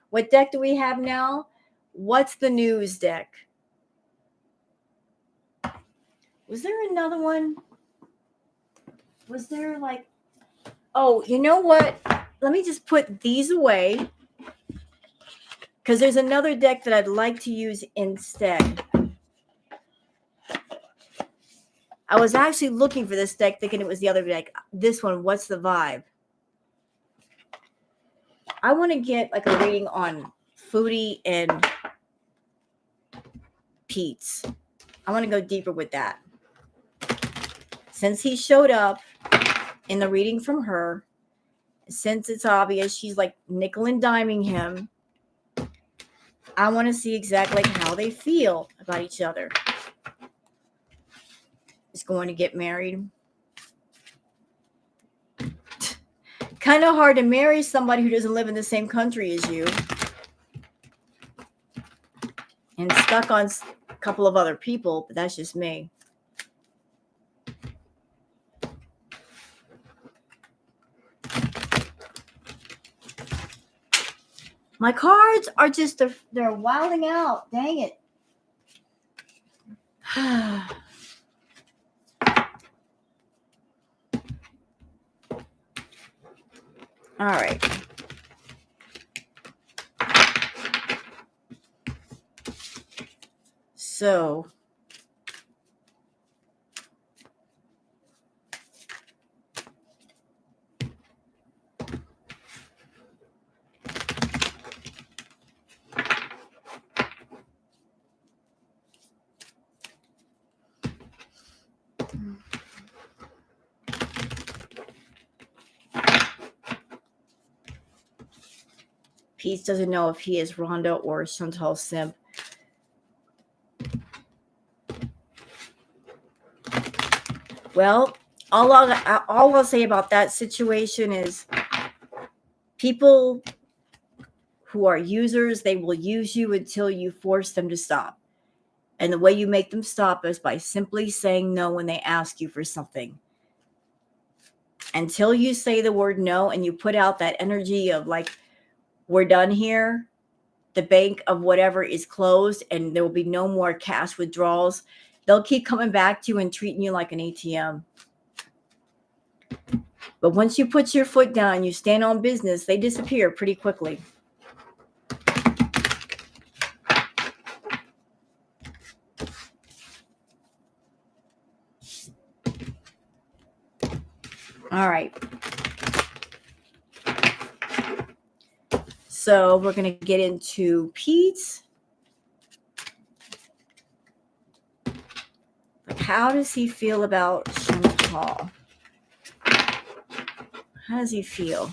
What deck do we have now? What's the news deck? Was there another one? Was there like, oh, you know what? Let me just put these away because there's another deck that I'd like to use instead. I was actually looking for this deck thinking it was the other deck. This one, What's the Vibe? I want to get like a reading on Foodie and Peetz. I want to go deeper with that. Since he showed up in the reading from her, since it's obvious she's like nickel and diming him, I want to see exactly how they feel about each other. Is going to get married. Kind of hard to marry somebody who doesn't live in the same country as you. And stuck on a couple of other people, but that's just me. My cards are just, they're wilding out. Dang it. All right. So, Peetz doesn't know if he is Rhonda or Chantal Simp. Well, all I'll say about that situation is people who are users, they will use you until you force them to stop. And the way you make them stop is by simply saying no when they ask you for something. Until you say the word no and you put out that energy of like, we're done here, the bank of whatever is closed and there will be no more cash withdrawals, they'll keep coming back to you and treating you like an ATM. But once you put your foot down, you stand on business, they disappear pretty quickly. All right. So we're going to get into Peetz. Like, how does he feel about Chantal? How does he feel?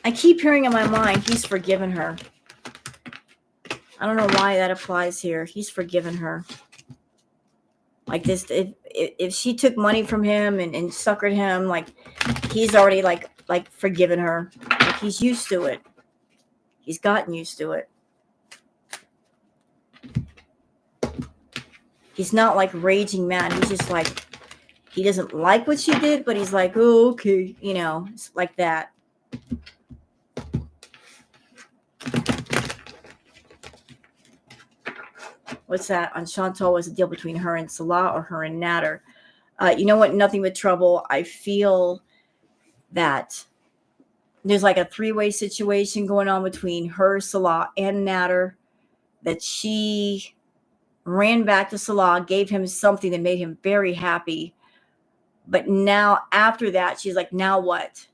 I keep hearing in my mind, he's forgiven her. I don't know why that applies here. He's forgiven her. Like this, if she took money from him and suckered him, like he's already like forgiven her. Like he's used to it. He's gotten used to it. He's not like raging mad. He's just like, he doesn't like what she did, but he's like, oh, okay. You know, it's like that. What's that? On Chantal, was a deal between her and Salah or her and Nader? You know what? Nothing but trouble. I feel that there's like a three-way situation going on between her, Salah, and Nader, that she ran back to Salah, gave him something that made him very happy. But now after that, she's like, now what?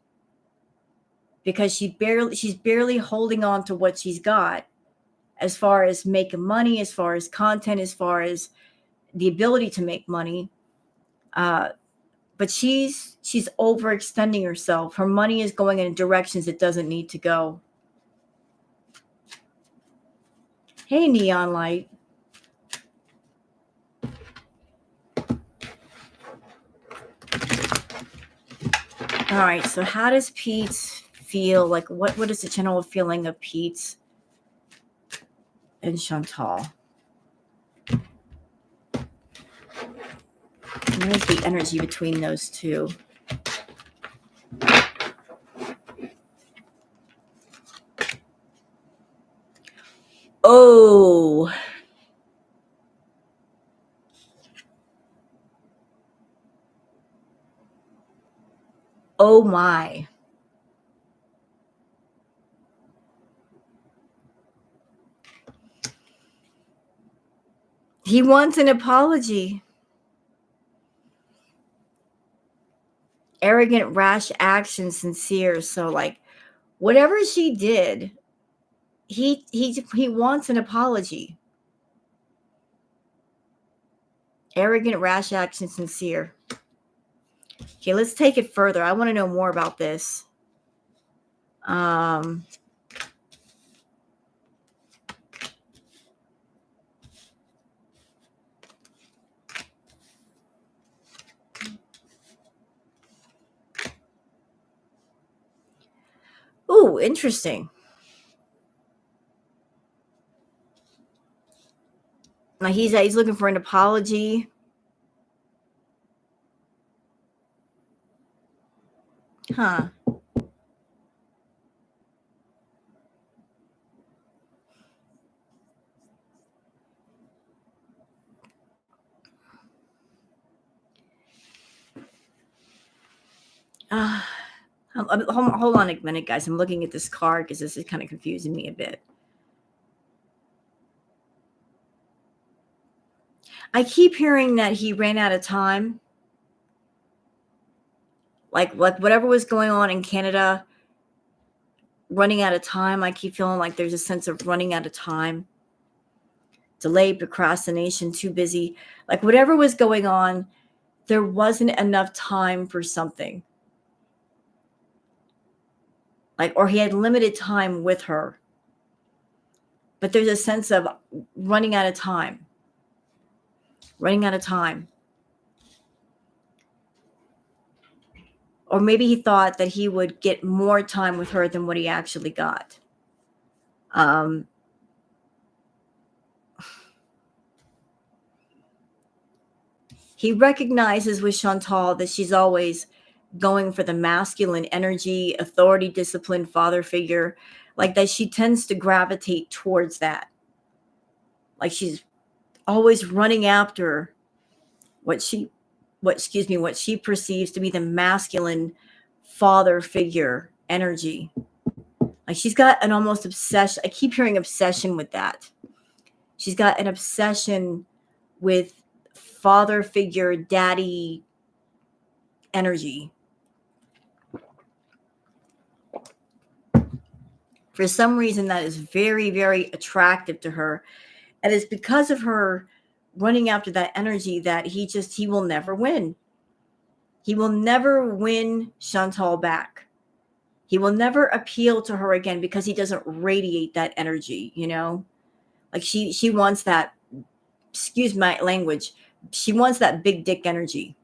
Because she's barely holding on to what she's got as far as making money, as far as content, as far as the ability to make money. But she's overextending herself. Her money is going in directions it doesn't need to go. Hey, Neon Light. All right, so how does Peetz feel? Like, what is the general feeling of Peetz and Chantal? What is the energy between those two? Oh my. He wants an apology. Arrogant, rash action, sincere. So like whatever she did, he wants an apology. Arrogant, rash action, sincere. Okay, let's take it further. I want to know more about this. Um Ooh, interesting. Like he's looking for an apology. Huh. Uh, hold on a minute, guys. I'm looking at this card because this is kind of confusing me a bit. I keep hearing that he ran out of time. Like whatever was going on in Canada, running out of time. I keep feeling like there's a sense of running out of time. Delay, procrastination, too busy. Like whatever was going on, there wasn't enough time for something. Like, or he had limited time with her. But there's a sense of running out of time. Running out of time. Or maybe he thought that he would get more time with her than what he actually got. He recognizes with Chantal that she's always going for the masculine energy, authority, discipline, father figure, like that she tends to gravitate towards that. Like she's always running after what she perceives to be the masculine father figure energy. Like she's got an almost obsession. I keep hearing obsession with that. She's got an obsession with father figure, daddy energy. For some reason, that is very, very attractive to her. And it's because of her running after that energy that he will never win. He will never win Chantal back. He will never appeal to her again because he doesn't radiate that energy, you know? Like she wants that, excuse my language, she wants that big dick energy.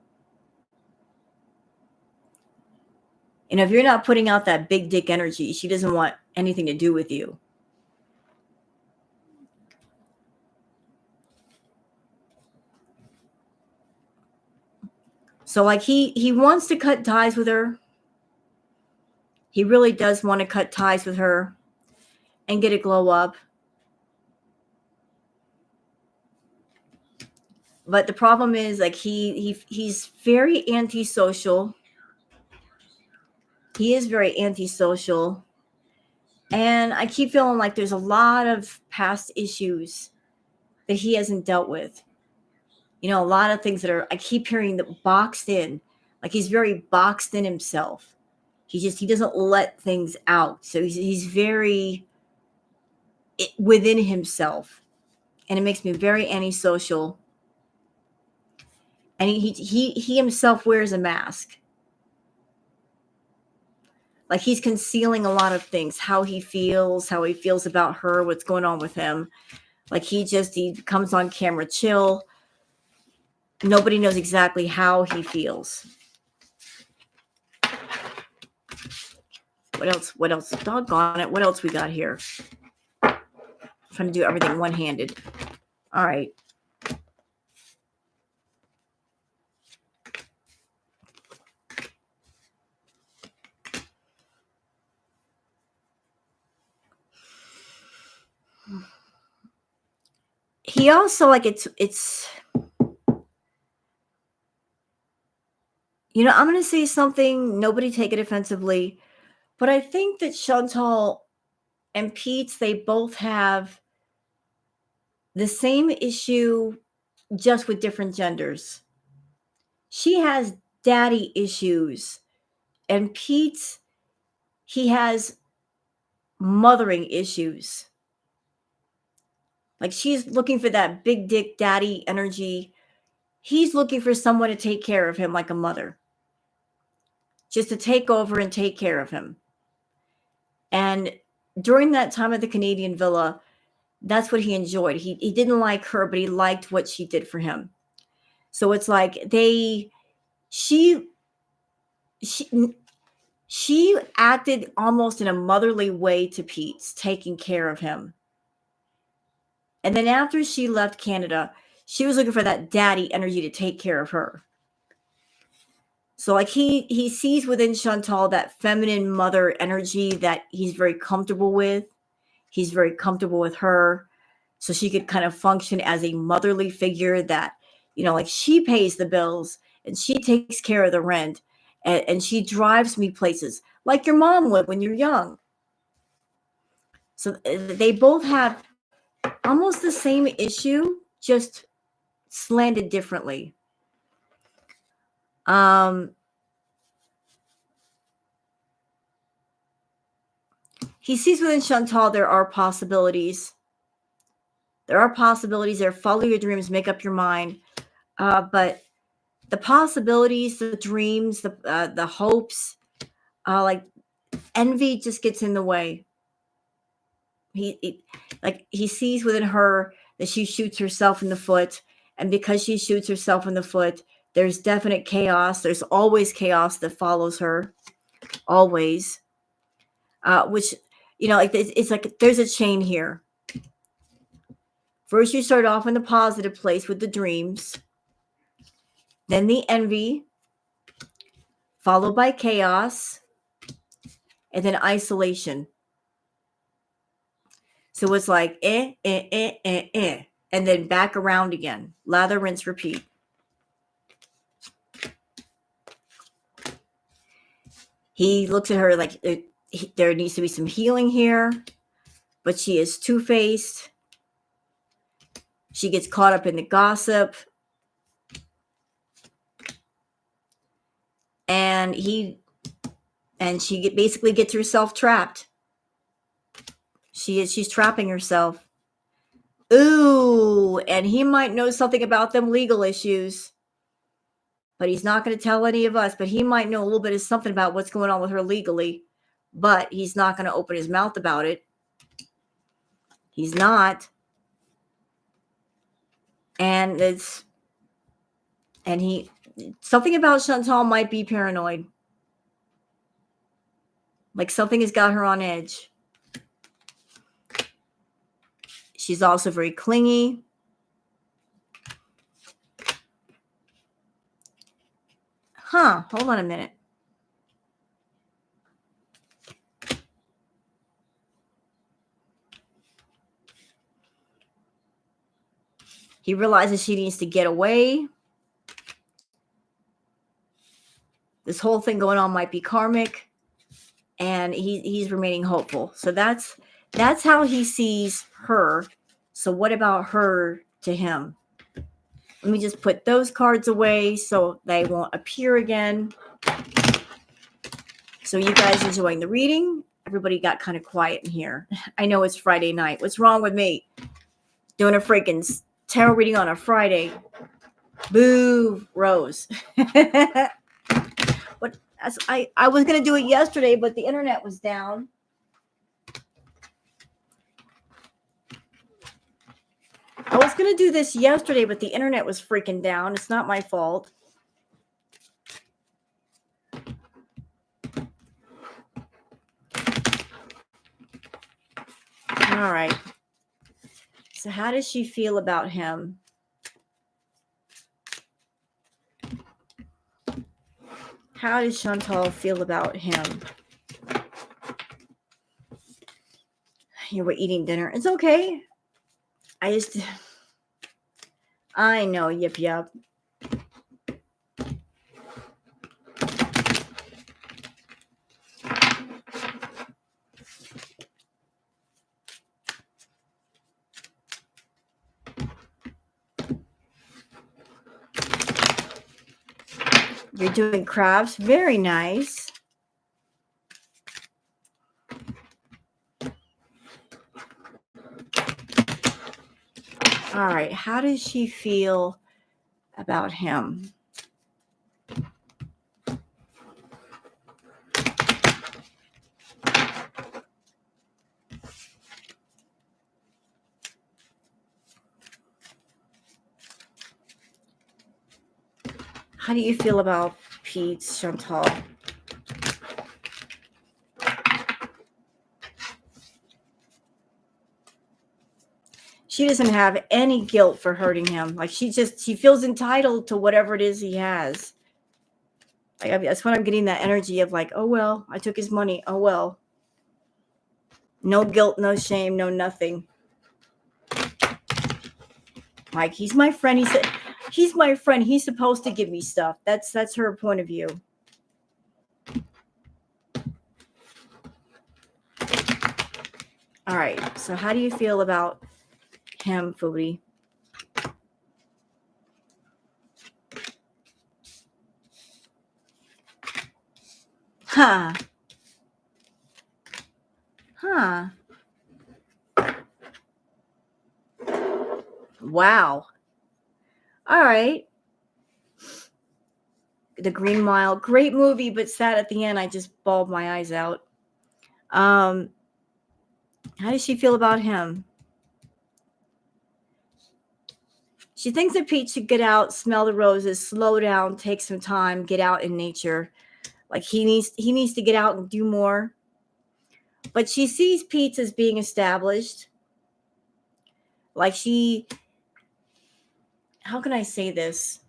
And if you're not putting out that big dick energy, she doesn't want anything to do with you. So like he wants to cut ties with her. He really does want to cut ties with her and get a glow up. But the problem is like he's very antisocial. He is very antisocial. And I keep feeling like there's a lot of past issues that he hasn't dealt with. You know, a lot of things that are, I keep hearing that boxed in. Like he's very boxed in himself. He doesn't let things out. So he's very within himself. And it makes me very antisocial. And he himself wears a mask. Like he's concealing a lot of things, how he feels about her, what's going on with him. Like he comes on camera chill. Nobody knows exactly how he feels. What else? Doggone it. What else we got here? I'm trying to do everything one-handed. All right. He also like it's I'm going to say something, nobody take it offensively, but I think that Chantal and Peetz, they both have the same issue, just with different genders. She has daddy issues, and Peetz, he has mothering issues. Like, she's looking for that big dick daddy energy. He's looking for someone to take care of him like a mother, just to take over and take care of him. And during that time at the Canadian villa, that's what he enjoyed. He didn't like her, but he liked what she did for him. So it's like she she acted almost in a motherly way to Peetz, taking care of him. And then after she left Canada, she was looking for that daddy energy to take care of her. So like he sees within Chantal that feminine mother energy that he's very comfortable with. He's very comfortable with her. So she could kind of function as a motherly figure that, like, she pays the bills and she takes care of the rent, and she drives me places like your mom would when you're young. So they both have almost the same issue, just slanted differently. He sees within Chantal there are possibilities. There are possibilities there. Follow your dreams, make up your mind. But the possibilities, the dreams, the hopes, like, envy just gets in the way. He sees within her that she shoots herself in the foot, and because she shoots herself in the foot, there's definite chaos. There's always chaos that follows her, always. Which, it's like there's a chain here. First, you start off in the positive place with the dreams, then the envy, followed by chaos, and then isolation. So it's like and then back around again. Lather, rinse, repeat. He looks at her like there needs to be some healing here, but she is two-faced. She gets caught up in the gossip. And she basically gets herself trapped. She's trapping herself. Ooh, and he might know something about them legal issues, but he's not going to tell any of us. But he might know a little bit of something about what's going on with her legally, but he's not going to open his mouth about it. He's not. And something about Chantal might be paranoid. Like, something has got her on edge. She's also very clingy. Hold on a minute. He realizes she needs to get away. This whole thing going on might be karmic, and he's remaining hopeful. So that's how he sees her. So what about her to him? Let me just put those cards away so they won't appear again. So you guys enjoying the reading? Everybody got kind of quiet in here. I know it's Friday night. What's wrong with me? Doing a freaking tarot reading on a Friday. Boo, Rose. But I was going to do it yesterday, but the internet was down. I was going to do this yesterday, but the internet was freaking down. It's not my fault. All right. So how does she feel about him? How does Chantal feel about him? You were eating dinner. It's okay. I know. Yep. You're doing crafts. Very nice. All right. How does she feel about him? How do you feel about Peetz, Chantal? She doesn't have any guilt for hurting him. Like she feels entitled to whatever it is he has. Like that's when I'm getting that energy of like, oh well, I took his money. Oh well. No guilt, no shame, no nothing. Like he's my friend. He said he's my friend. He's supposed to give me stuff. That's her point of view. All right. So how do you feel about him, Foodie? Huh. Huh. Wow. All right. The Green Mile, great movie, but sad at the end. I just bawled my eyes out. How does she feel about him? She thinks that Pete should get out, smell the roses, slow down, take some time, get out in nature. Like he needs to get out and do more. But she sees Peetz as being established. Like how can I say this?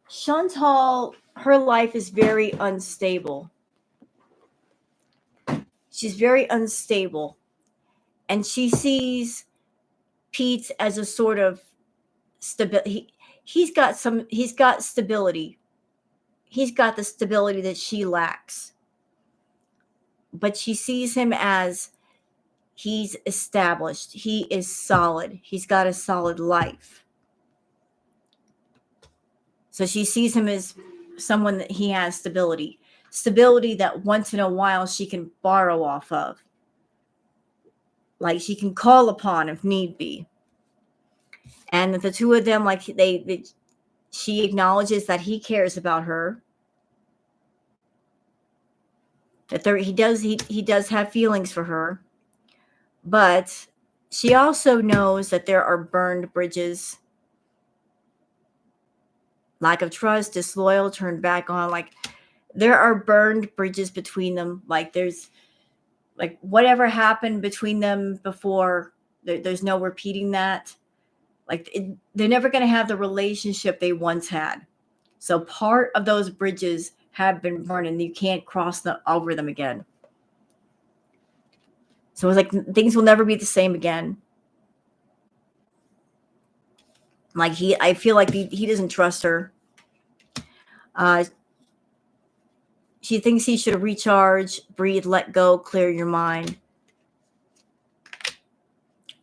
Chantal, her life is very unstable. She's very unstable. And she sees Peetz as a sort of stability. He's got stability. He's got the stability that she lacks. But she sees him as he's established. He is solid. He's got a solid life. So she sees him as someone that he has stability. Stability that once in a while she can borrow off of. Like she can call upon if need be. And the two of them, like she acknowledges that he cares about her. That he does have feelings for her. But she also knows that there are burned bridges. Lack of trust, disloyal, turned back on. Like there are burned bridges between them. Like there's like whatever happened between them before, there's no repeating that. Like they're never going to have the relationship they once had. So part of those bridges have been burned and you can't cross over them again. So it's like things will never be the same again. Like I feel like he doesn't trust her. She thinks he should recharge, breathe, let go, clear your mind.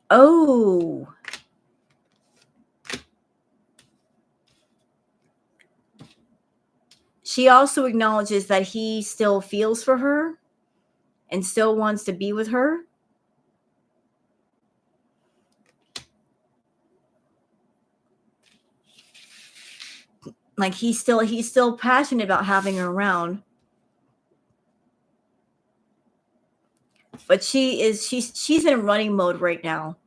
Oh. She also acknowledges that he still feels for her and still wants to be with her. Like he's still passionate about having her around. But she's in running mode right now.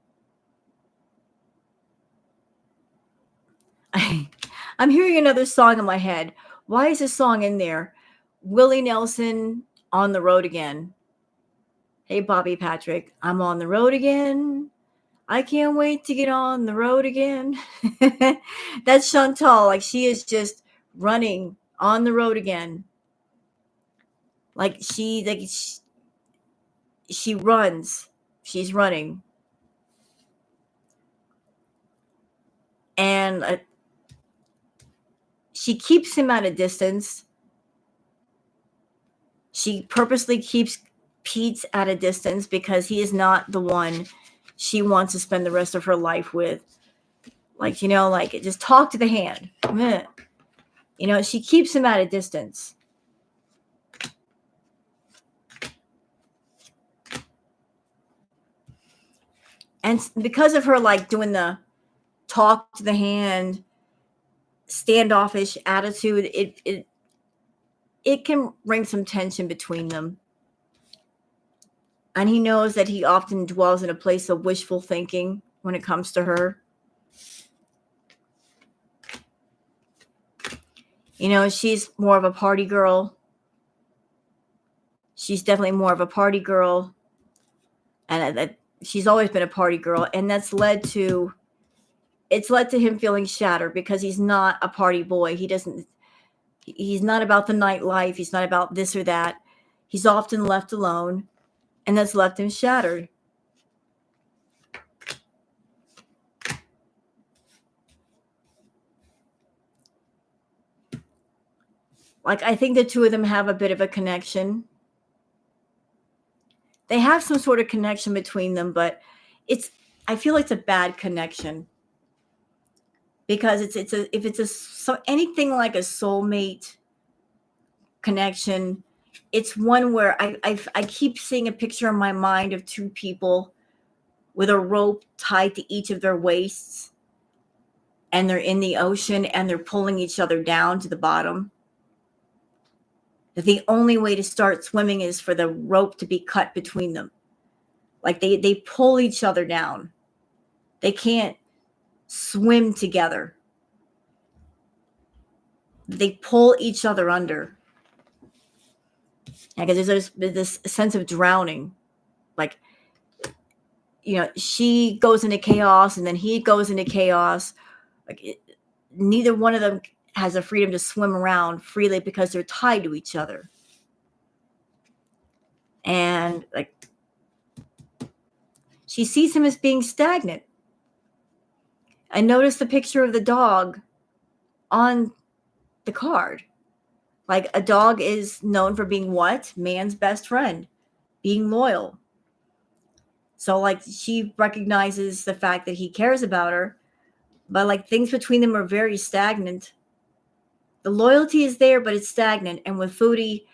I'm hearing another song in my head. Why is this song in there? Willie Nelson, On the Road Again. Hey, Bobby Patrick, I'm on the road again. I can't wait to get on the road again. That's Chantal. Like she is just running on the road again. Like she runs. She's running. And she keeps him at a distance. She purposely keeps Peetz at a distance because he is not the one she wants to spend the rest of her life with. Like, like just talk to the hand. You know, she keeps him at a distance. And because of her, like, doing the talk to the hand, standoffish attitude, it can bring some tension between them. And he knows that he often dwells in a place of wishful thinking when it comes to her. You know, she's more of a party girl. She's definitely more of a party girl. And she's always been a party girl. And it's led to him feeling shattered because he's not a party boy. He's not about the nightlife. He's not about this or that. He's often left alone, and that's left him shattered. Like, I think the two of them have a bit of a connection. They have some sort of connection between them, but I feel like it's a bad connection. Because if it's anything like a soulmate connection, it's one where I keep seeing a picture in my mind of two people with a rope tied to each of their waists, and they're in the ocean and they're pulling each other down to the bottom. That the only way to start swimming is for the rope to be cut between them. Like they pull each other down. They can't swim together. They pull each other under. Because there's this sense of drowning. Like, you know, she goes into chaos and then he goes into chaos. Like, neither one of them has the freedom to swim around freely because they're tied to each other. And like, she sees him as being stagnant. I noticed the picture of the dog on the card. Like, a dog is known for being what? Man's best friend, being loyal. So like, she recognizes the fact that he cares about her, but like, things between them are very stagnant. The loyalty is there, but it's stagnant. And with Foodie,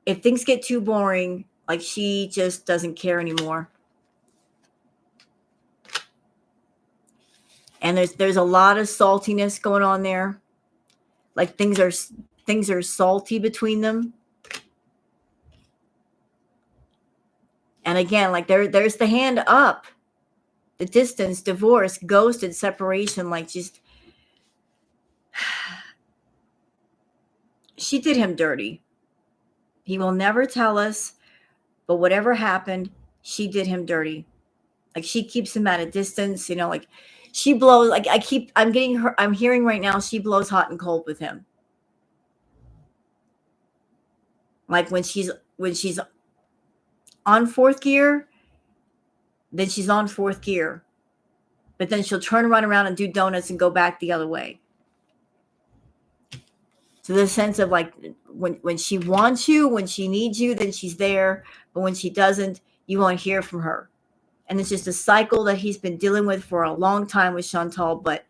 if things get too boring, like, she just doesn't care anymore. And there's a lot of saltiness going on there. Like, things are salty between them. And again, like, there's the hand up, the distance, divorce, ghosted, separation. Like, just, she did him dirty. He will never tell us, but whatever happened, she did him dirty. Like, she keeps him at a distance, you know, like, she blows, like, I'm hearing right now, she blows hot and cold with him. Like, when she's on fourth gear, then she's on fourth gear. But then she'll turn around and do donuts and go back the other way. So the sense of like, when she wants you, when she needs you, then she's there. But when she doesn't, you won't hear from her. And it's just a cycle that he's been dealing with for a long time with Chantal, but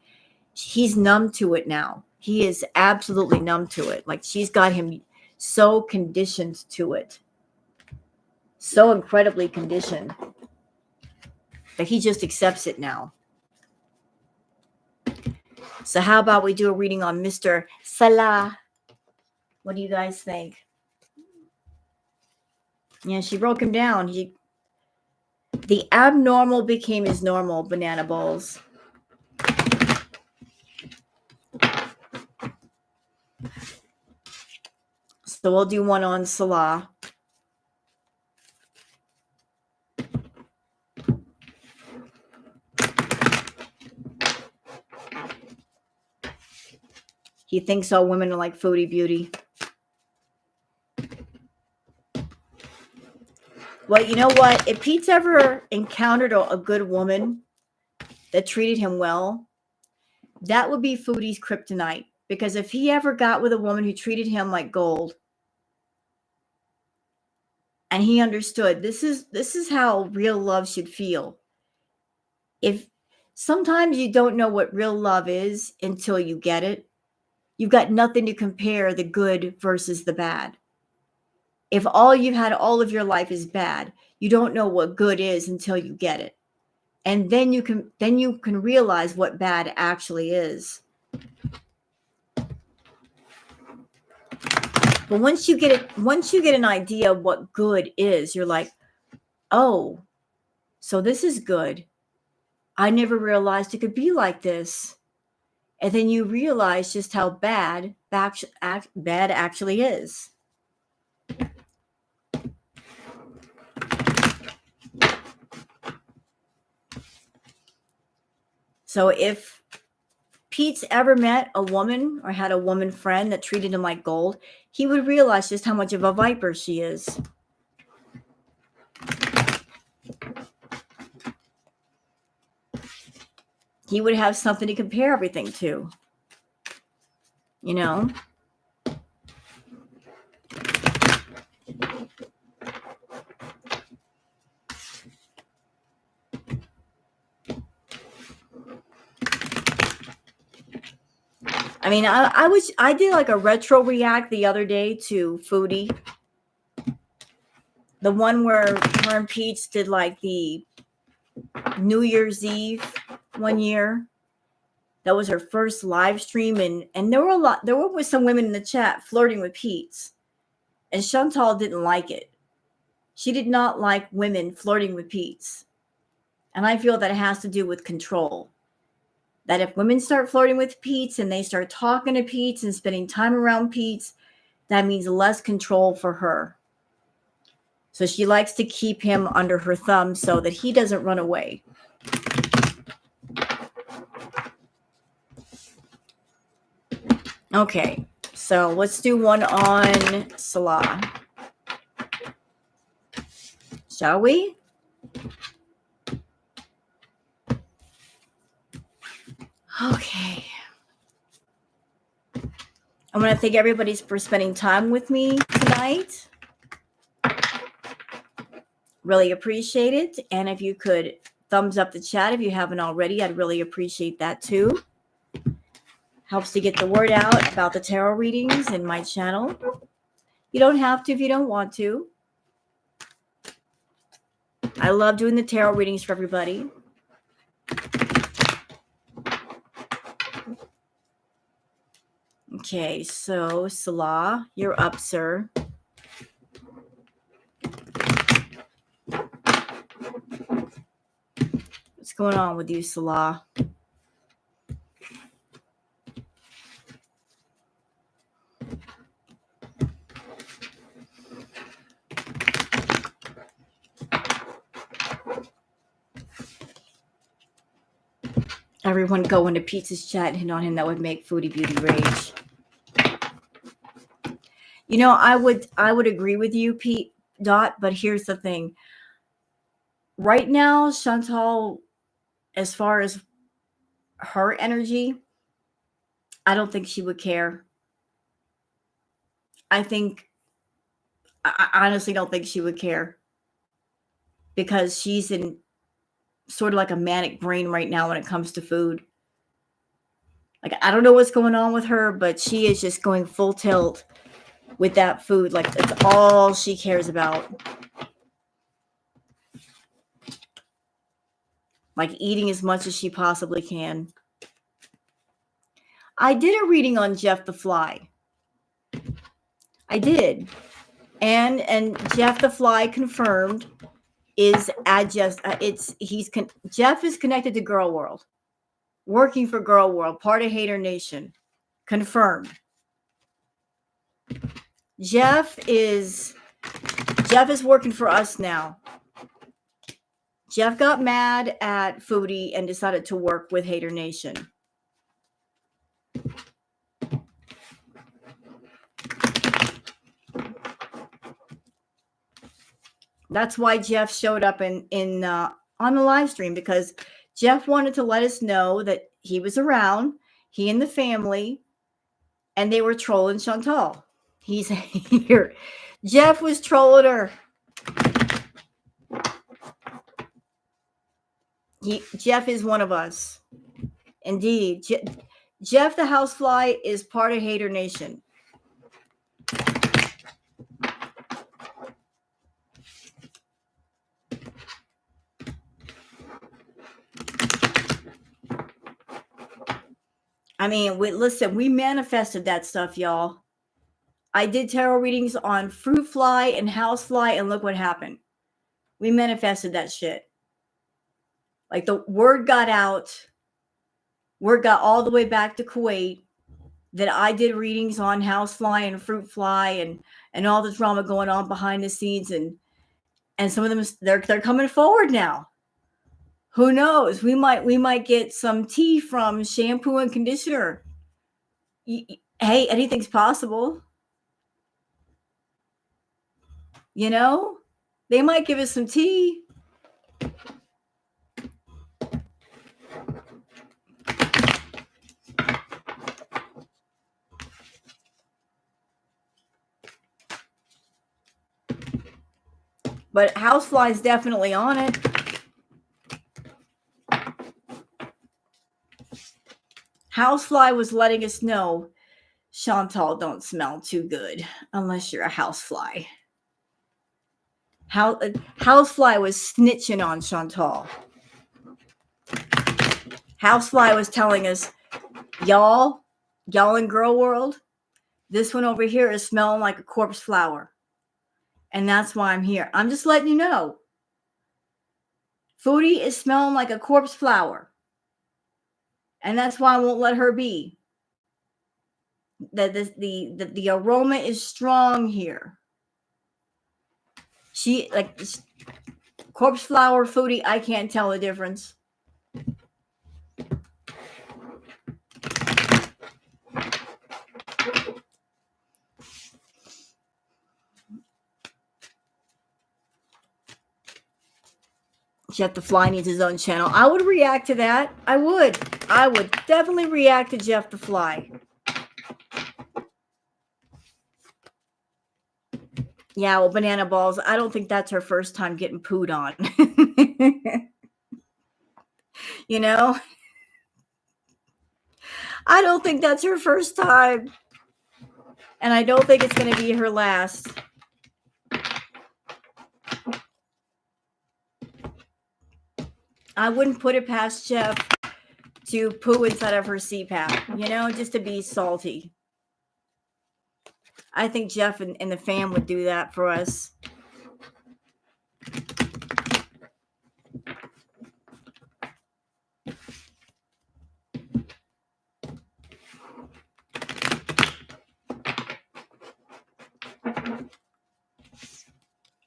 he's numb to it now. He is absolutely numb to it. Like, she's got him so conditioned to it. So incredibly conditioned that he just accepts it now. So how about we do a reading on Mr. Salah? What do you guys think? Yeah, she broke him down. The abnormal became his normal, banana balls. So we'll do one on Salah. He thinks all women are like Foodie Beauty. Well, you know what? If Peetz ever encountered a good woman that treated him well, that would be Foodie's kryptonite. Because if he ever got with a woman who treated him like gold, and he understood this is how real love should feel. If sometimes you don't know what real love is until you get it. You've got nothing to compare the good versus the bad. If all you've had all of your life is bad, you don't know what good is until you get it. And then you can realize what bad actually is. But once you get an idea of what good is, you're like, oh, so this is good. I never realized it could be like this. And then you realize just how bad actually is. So if Peetz ever met a woman or had a woman friend that treated him like gold, he would realize just how much of a viper she is. He would have something to compare everything to, you know? I mean, I did like a retro react the other day to Foodie. The one where her and Peetz did like the New Year's Eve one year. That was her first live stream, and there were some women in the chat flirting with Peetz. And Chantal didn't like it. She did not like women flirting with Peetz. And I feel that it has to do with control. That if women start flirting with Peetz and they start talking to Peetz and spending time around Peetz, that means less control for her. So she likes to keep him under her thumb so that he doesn't run away. Okay, so let's do one on Salah. Shall we? Okay. I want to thank everybody for spending time with me tonight. Really appreciate it. And if you could thumbs up the chat if you haven't already, I'd really appreciate that too. Helps to get the word out about the tarot readings in my channel. You don't have to if you don't want to. I love doing the tarot readings for everybody. Okay, so Salah, you're up, sir. What's going on with you, Salah? Everyone go into Peetz's chat and hit on him. That would make Foodie Beauty rage. You know, I would agree with you, Pete Dot, but here's the thing. Right now, Chantal, as far as her energy, I don't think she would care. I honestly don't think she would care because she's in sort of like a manic brain right now when it comes to food. Like, I don't know what's going on with her, but she is just going full tilt with that food. Like, it's all she cares about. Like, eating as much as she possibly can. I did a reading on Jeff the Fly. I did. And Jeff the Fly confirmed is Jeff is connected to Girl World, working for Girl World, part of Hater Nation. Confirmed. Jeff is working for us now. Jeff got mad at Foodie and decided to work with Hater Nation. That's why Jeff showed up on the live stream, because Jeff wanted to let us know that he was around, he and the family, and they were trolling Chantal. He's here. Jeff was trolling her. Jeff is one of us. Indeed. Jeff the housefly is part of Hater Nation. I mean, listen, we manifested that stuff, y'all. I did tarot readings on fruit fly and housefly, and look what happened. We manifested that shit. Like, the word got out. Word got all the way back to Kuwait that I did readings on housefly and fruit fly and all the drama going on behind the scenes, and some of them they're coming forward now. Who knows? We might get some tea from shampoo and conditioner. Hey, anything's possible. You know, they might give us some tea. But housefly's definitely on it. Housefly was letting us know, Chantal don't smell too good unless you're a housefly. Housefly was snitching on Chantal. Housefly was telling us, y'all in girl world, this one over here is smelling like a corpse flower. And that's why I'm here. I'm just letting you know. Foodie is smelling like a corpse flower. And that's why I won't let her be. The aroma is strong here. She, like, corpse flower, Foodie, I can't tell the difference. Jeff the Fly needs his own channel. I would react to that. I would definitely react to Jeff the Fly. Yeah, well, Banana Balls, I don't think that's her first time getting pooed on. You know? I don't think that's her first time. And I don't think it's going to be her last. I wouldn't put it past Jeff to poo inside of her CPAP, you know, just to be salty. I think Jeff and the fam would do that for us.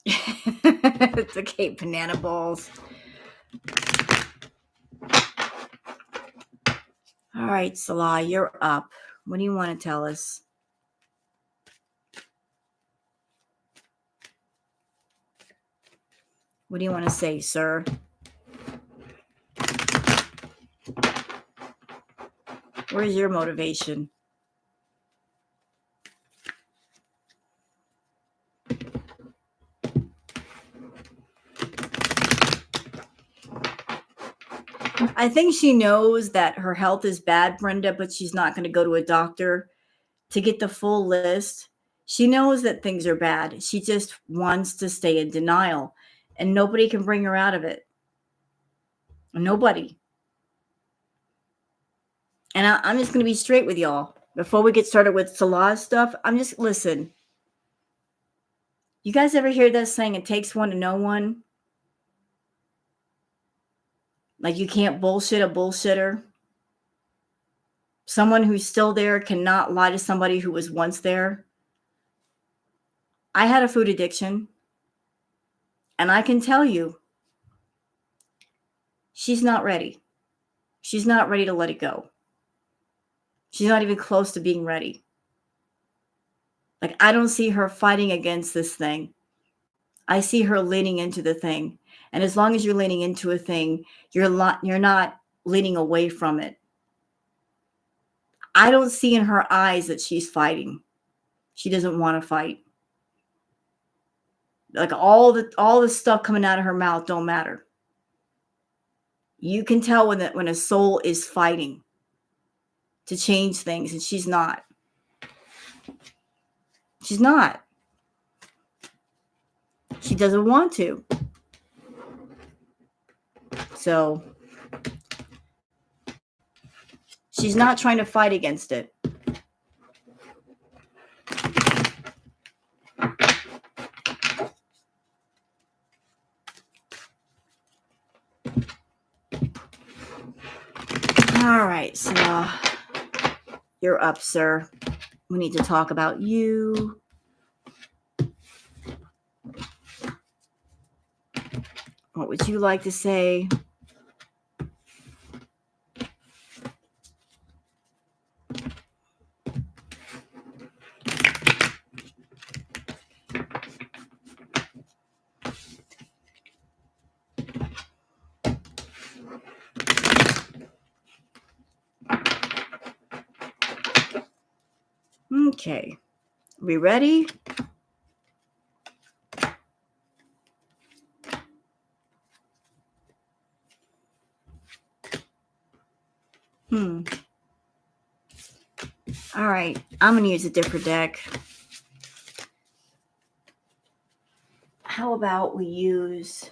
It's okay, Banana Balls. All right, Salah, you're up. What do you want to tell us? What do you want to say, sir? Where's your motivation? I think she knows that her health is bad, Brenda, but she's not going to go to a doctor to get the full list. She knows that things are bad. She just wants to stay in denial, and nobody can bring her out of it. Nobody. And I'm just going to be straight with y'all. Before we get started with Salah's stuff, listen. You guys ever hear that saying, it takes one to know one? Like, you can't bullshit a bullshitter. Someone who's still there cannot lie to somebody who was once there. I had a food addiction. And I can tell you, she's not ready. She's not ready to let it go. She's not even close to being ready. Like, I don't see her fighting against this thing. I see her leaning into the thing. And as long as you're leaning into a thing, you're not leaning away from it. I don't see in her eyes that she's fighting. She doesn't want to fight. Like, all the stuff coming out of her mouth don't matter. You can tell when a soul is fighting. to change things, and she's not. She's not. She doesn't want to. So she's not trying to fight against it. All right, so you're up, sir. We need to talk about you. What would you like to say? Okay. We ready? All right. I'm going to use a different deck. How about we use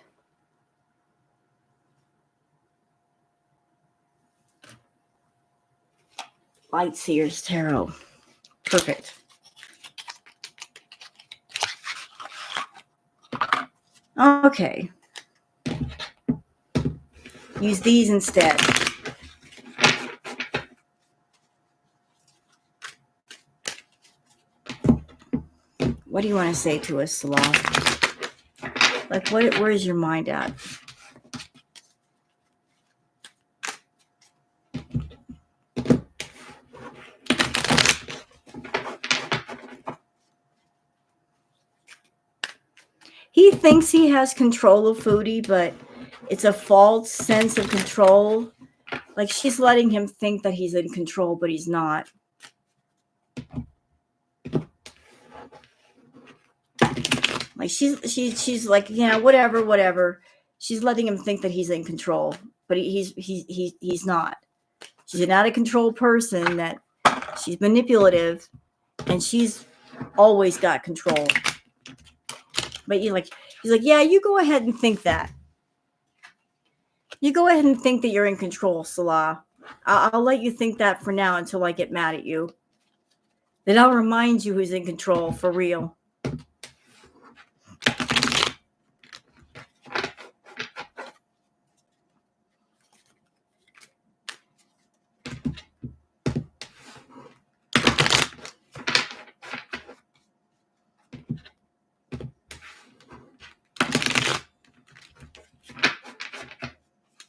Lightseer's Tarot? Perfect. Okay. Use these instead. What do you want to say to us, Salah? Like, where's your mind at? He thinks he has control of Foodie, but it's a false sense of control. Like, she's letting him think that he's in control, but he's not. Like, she's like, yeah, whatever. She's letting him think that he's in control, but he's not. She's an out of control person that she's manipulative, and she's always got control. But he's like, yeah, you go ahead and think that. You go ahead and think that you're in control, Salah. I'll let you think that for now until I get mad at you. Then I'll remind you who's in control for real.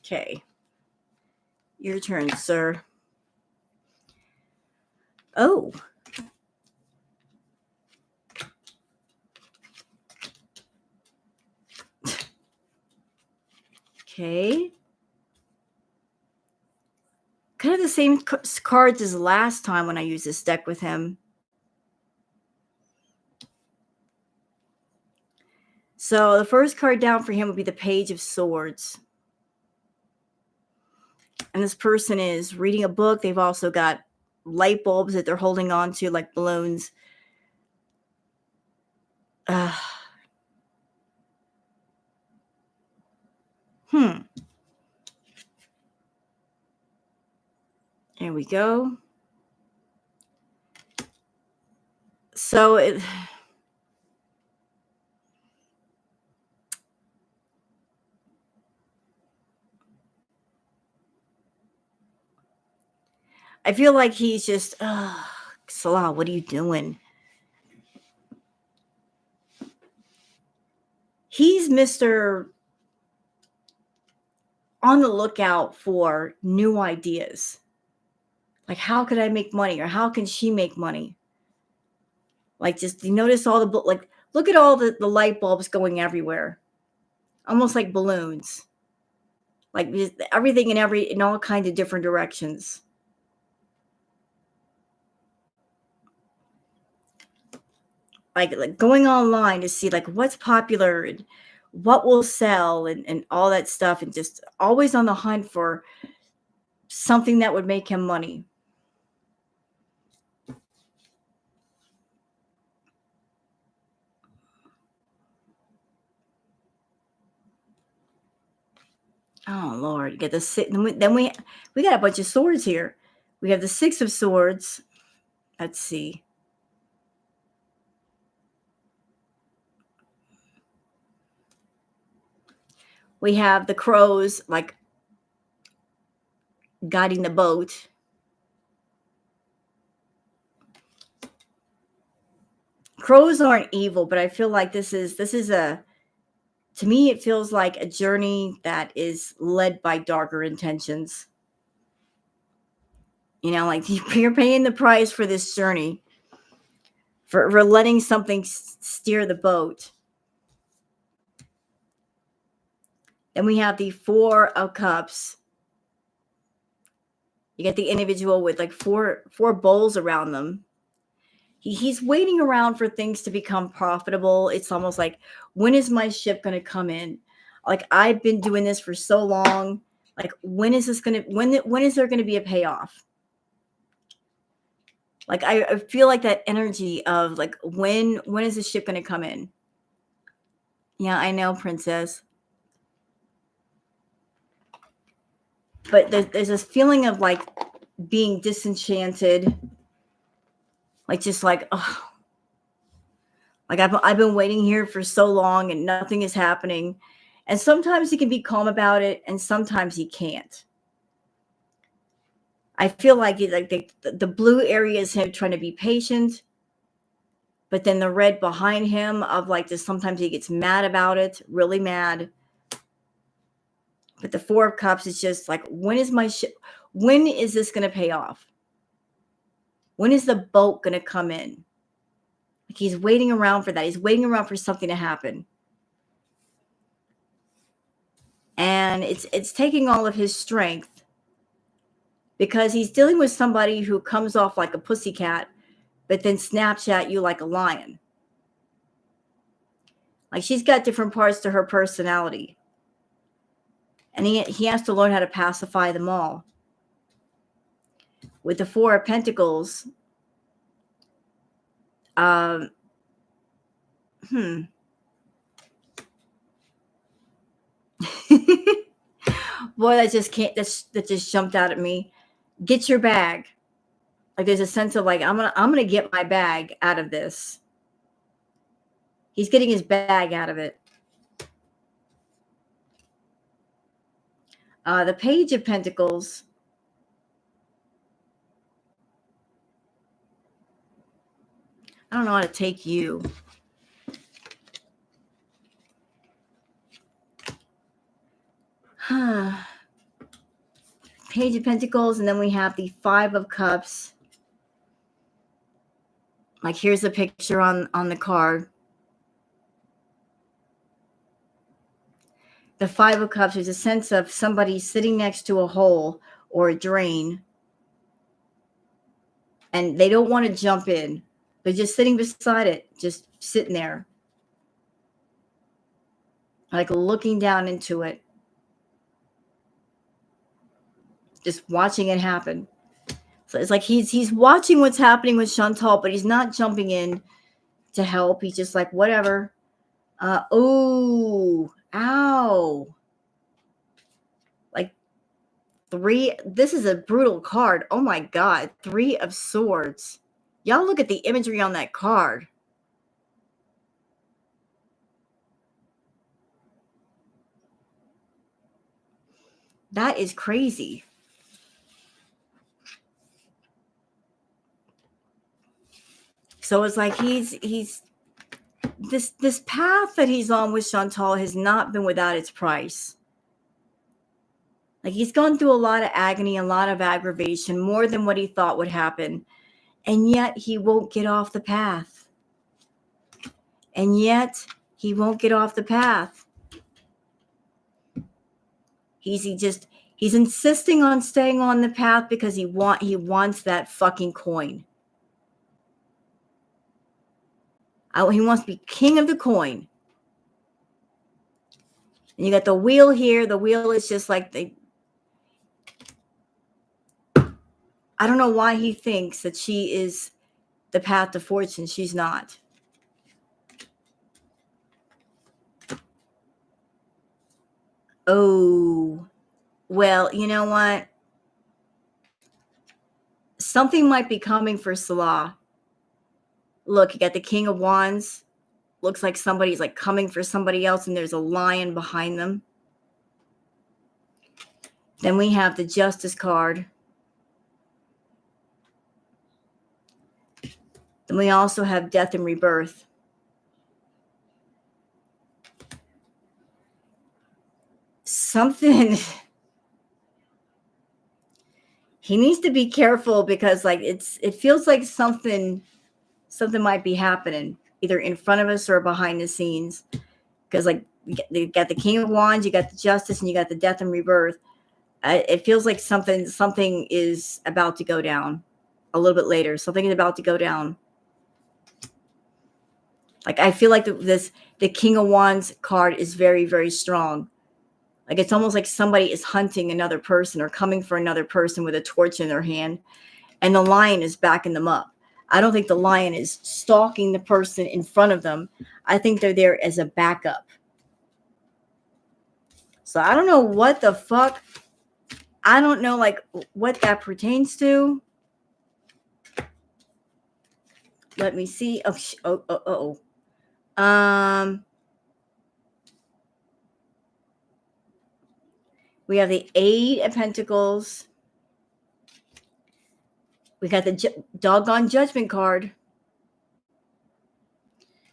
Okay. Your turn, sir. Oh. Okay. Kind of the same cards as last time when I used this deck with him. So the first card down for him would be the Page of Swords. And this person is reading a book. They've also got light bulbs that they're holding on to like balloons. There we go. So I feel like he's just, Salah, what are you doing? He's Mr. on the lookout for new ideas. Like, how could I make money? Or how can she make money? Like, just, you notice all the, like, look at all the light bulbs going everywhere. Almost like balloons. Like, just everything in all kinds of different directions. Like going online to see like what's popular and what will sell and all that stuff, and just always on the hunt for something that would make him money. Oh Lord, you get the six. Then we got a bunch of swords here. We have the Six of Swords. Let's see. We have the crows like guiding the boat. Crows aren't evil, but I feel like this is a, to me it feels like a journey that is led by darker intentions. You know, like you're paying the price for this journey, for letting something steer the boat. Then we have the Four of Cups. You get the individual with like four bowls around them. He's waiting around for things to become profitable. It's almost like, when is my ship going to come in? Like, I've been doing this for so long. Like, when is this going to, when is there going to be a payoff? Like, I feel like that energy of like, when is the ship going to come in? Yeah, I know, princess. But there's this feeling of like being disenchanted. Like, just like, oh, like I've been waiting here for so long and nothing is happening. And sometimes he can be calm about it, and sometimes he can't. I feel like the blue area is him trying to be patient, but then the red behind him of like this, sometimes he gets mad about it, really mad. But the Four of Cups is just like, when is my ship? When is this going to pay off? When is the boat going to come in? Like, he's waiting around for that. He's waiting around for something to happen. And it's taking all of his strength, because he's dealing with somebody who comes off like a pussycat, but then snaps at you like a lion. Like, she's got different parts to her personality. And he has to learn how to pacify them all. With the Four of Pentacles, boy, that just jumped out at me. Get your bag. Like, there's a sense of like, I'm gonna get my bag out of this. He's getting his bag out of it. The Page of Pentacles. I don't know how to take you. Page of Pentacles, and then we have the Five of Cups. Like, here's a picture on the card. The Five of Cups is a sense of somebody sitting next to a hole or a drain, and they don't want to jump in. They're just sitting beside it, just sitting there, like looking down into it, just watching it happen. So it's like he's watching what's happening with Chantal, but he's not jumping in to help. He's just like, whatever. Oh, ow. Like, this is a brutal card. Oh my God. Three of Swords. Y'all look at the imagery on that card. That is crazy. So it's like he's this path that he's on with Chantal has not been without its price. Like, he's gone through a lot of agony, a lot of aggravation, more than what he thought would happen. And yet he won't get off the path. And yet he won't get off the path. He's insisting on staying on the path because he wants that fucking coin. He wants to be king of the coin. And you got the wheel here. The wheel is just like I don't know why he thinks that she is the path to fortune. She's not. Oh. Well, you know what? Something might be coming for Salah. Look, you got the King of Wands. Looks like somebody's like coming for somebody else, and there's a lion behind them. Then we have the Justice card. Then we also have Death and Rebirth. Something he needs to be careful because like it feels like something might be happening either in front of us or behind the scenes, because like you got the King of Wands, you got the Justice, and you got the Death and Rebirth. It feels like something is about to go down a little bit later. Something is about to go down. Like I feel like the King of Wands card is very, very strong. Like it's almost like somebody is hunting another person or coming for another person with a torch in their hand, and the lion is backing them up. I don't think the lion is stalking the person in front of them. I think they're there as a backup. So I don't know what the fuck. I don't know like what that pertains to. Let me see. Oh. We have the Eight of Pentacles. We got the doggone Judgment card.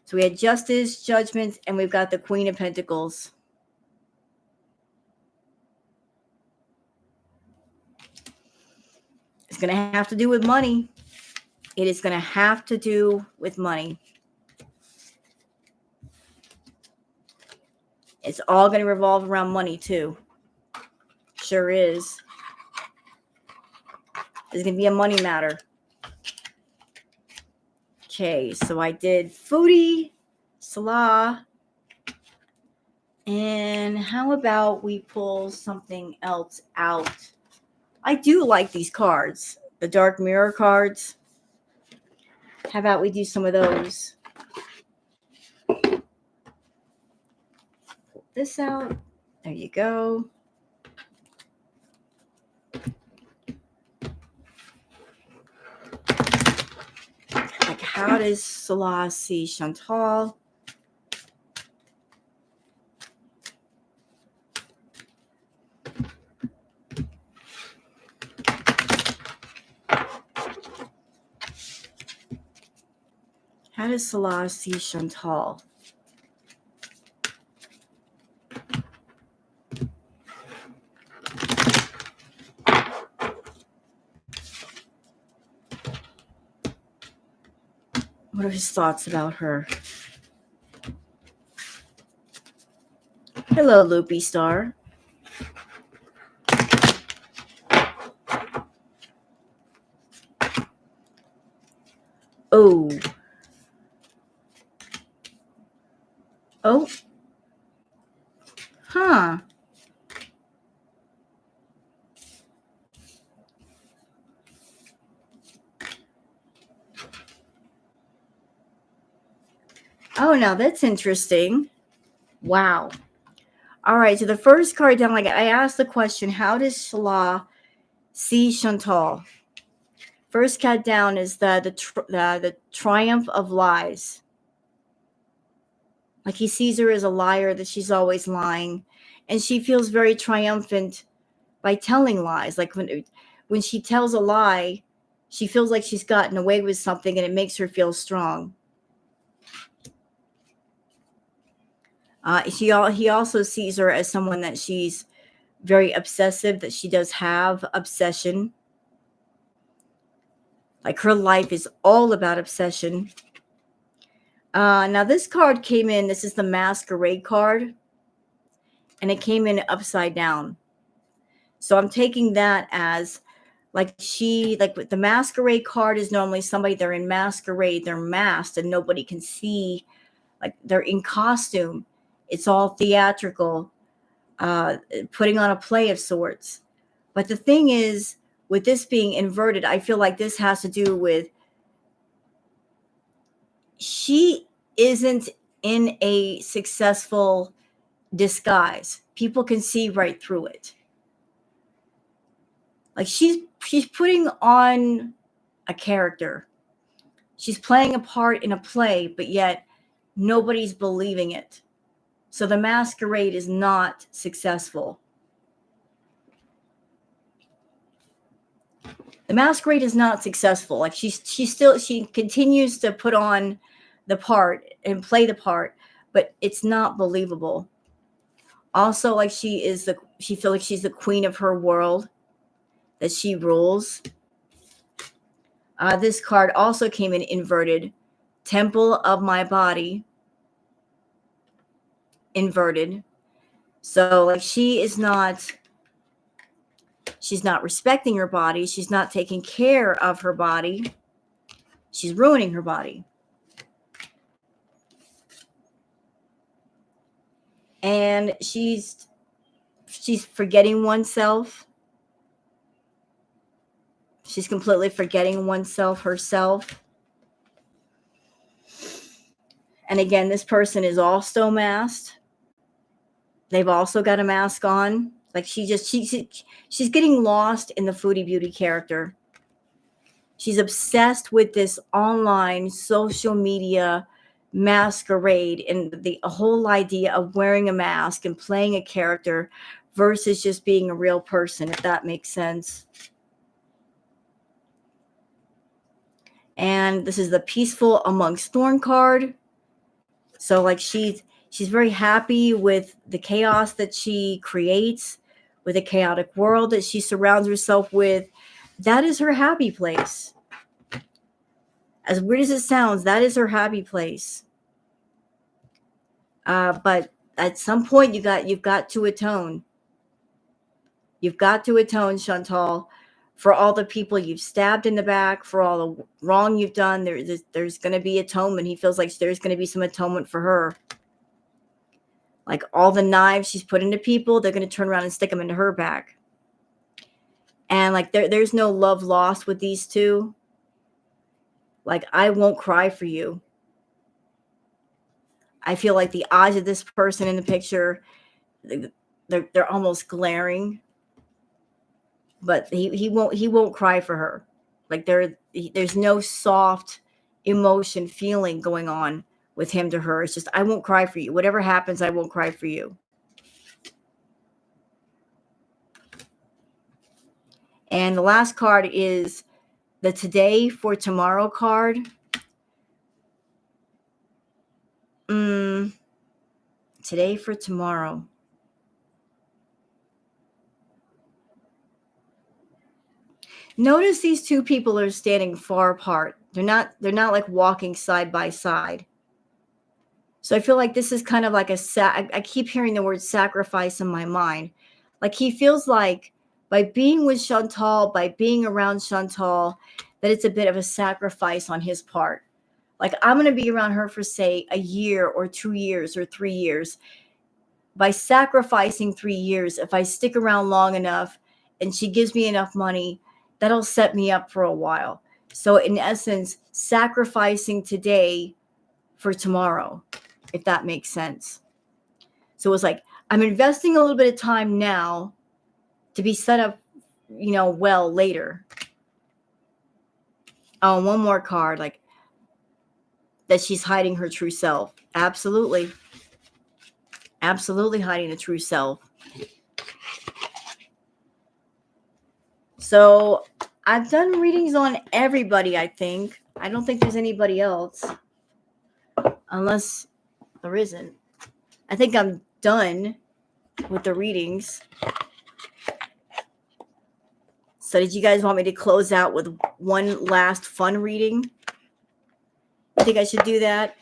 So we had Justice, Judgment, and we've got the Queen of Pentacles. It's going to have to do with money. It is going to have to do with money. It's all going to revolve around money too. Sure is. It's going to be a money matter. Okay, so I did Foodie, Salah, and how about we pull something else out? I do like these cards, the Dark Mirror cards. How about we do some of those? Pull this out. There you go. Like, how does Salah see Chantal? How does Salah see Chantal? What are his thoughts about her? Hello, Loopy Star. Oh. Oh. Huh. Oh, now that's interesting. Wow. All right, so the first card down, like I asked the question, how does Salah see Chantal? First card down is the triumph of lies. Like he sees her as a liar, that she's always lying, and she feels very triumphant by telling lies. Like when she tells a lie, she feels like she's gotten away with something, and it makes her feel strong. He also sees her as someone that she's very obsessive, that she does have obsession. Like her life is all about obsession. Now this card came in, this is the Masquerade card, and it came in upside down. So I'm taking that as like the Masquerade card is normally somebody, they're in masquerade, they're masked and nobody can see, like they're in costume. It's all theatrical, putting on a play of sorts. But the thing is, with this being inverted, I feel like this has to do with she isn't in a successful disguise. People can see right through it. Like she's putting on a character. She's playing a part in a play, but yet nobody's believing it. So the masquerade is not successful. The masquerade is not successful. Like she continues to put on the part and play the part, but it's not believable. Also, like she feels like she's the queen of her world, that she rules. This card also came in inverted. Temple of my body, inverted. So like she's not respecting her body. She's not taking care of her body. She's ruining her body. And she's forgetting oneself. She's completely forgetting oneself, herself. And again, this person is also masked. They've also got a mask on. Like she's getting lost in the Foodie Beauty character. She's obsessed with this online social media masquerade and the whole idea of wearing a mask and playing a character versus just being a real person, if that makes sense. And this is the Peaceful Amongst Thorn card. So like she's very happy with the chaos that she creates, with the chaotic world that she surrounds herself with. That is her happy place. As weird as it sounds, that is her happy place. But at some point, you've got to atone. You've got to atone, Chantal, for all the people you've stabbed in the back, for all the wrong you've done. There's going to be atonement. He feels like there's going to be some atonement for her. Like all the knives she's put into people, they're going to turn around and stick them into her back. And like there's no love lost with these two. Like, I won't cry for you. I feel like the eyes of this person in the picture, they're almost glaring. But he won't cry for her. Like there's no soft emotion feeling going on with him to her. It's just, I won't cry for you. Whatever happens, I won't cry for you. And the last card is the Today for Tomorrow card. Today for tomorrow. Notice these two people are standing far apart. They're not like walking side by side. So I feel like this is kind of like I keep hearing the word sacrifice in my mind. Like he feels like by being with Chantal, by being around Chantal, that it's a bit of a sacrifice on his part. Like, I'm going to be around her for, say, a year or 2 years or 3 years. By sacrificing 3 years, if I stick around long enough and she gives me enough money, that'll set me up for a while. So in essence, sacrificing today for tomorrow, if that makes sense. So it's like, I'm investing a little bit of time now to be set up, well later. Oh, one more card, like that she's hiding her true self. Absolutely. Absolutely hiding the true self. So I've done readings on everybody, I think. I don't think there's anybody else. Unless there isn't. I think I'm done with the readings. So did you guys want me to close out with one last fun reading? I think I should do that.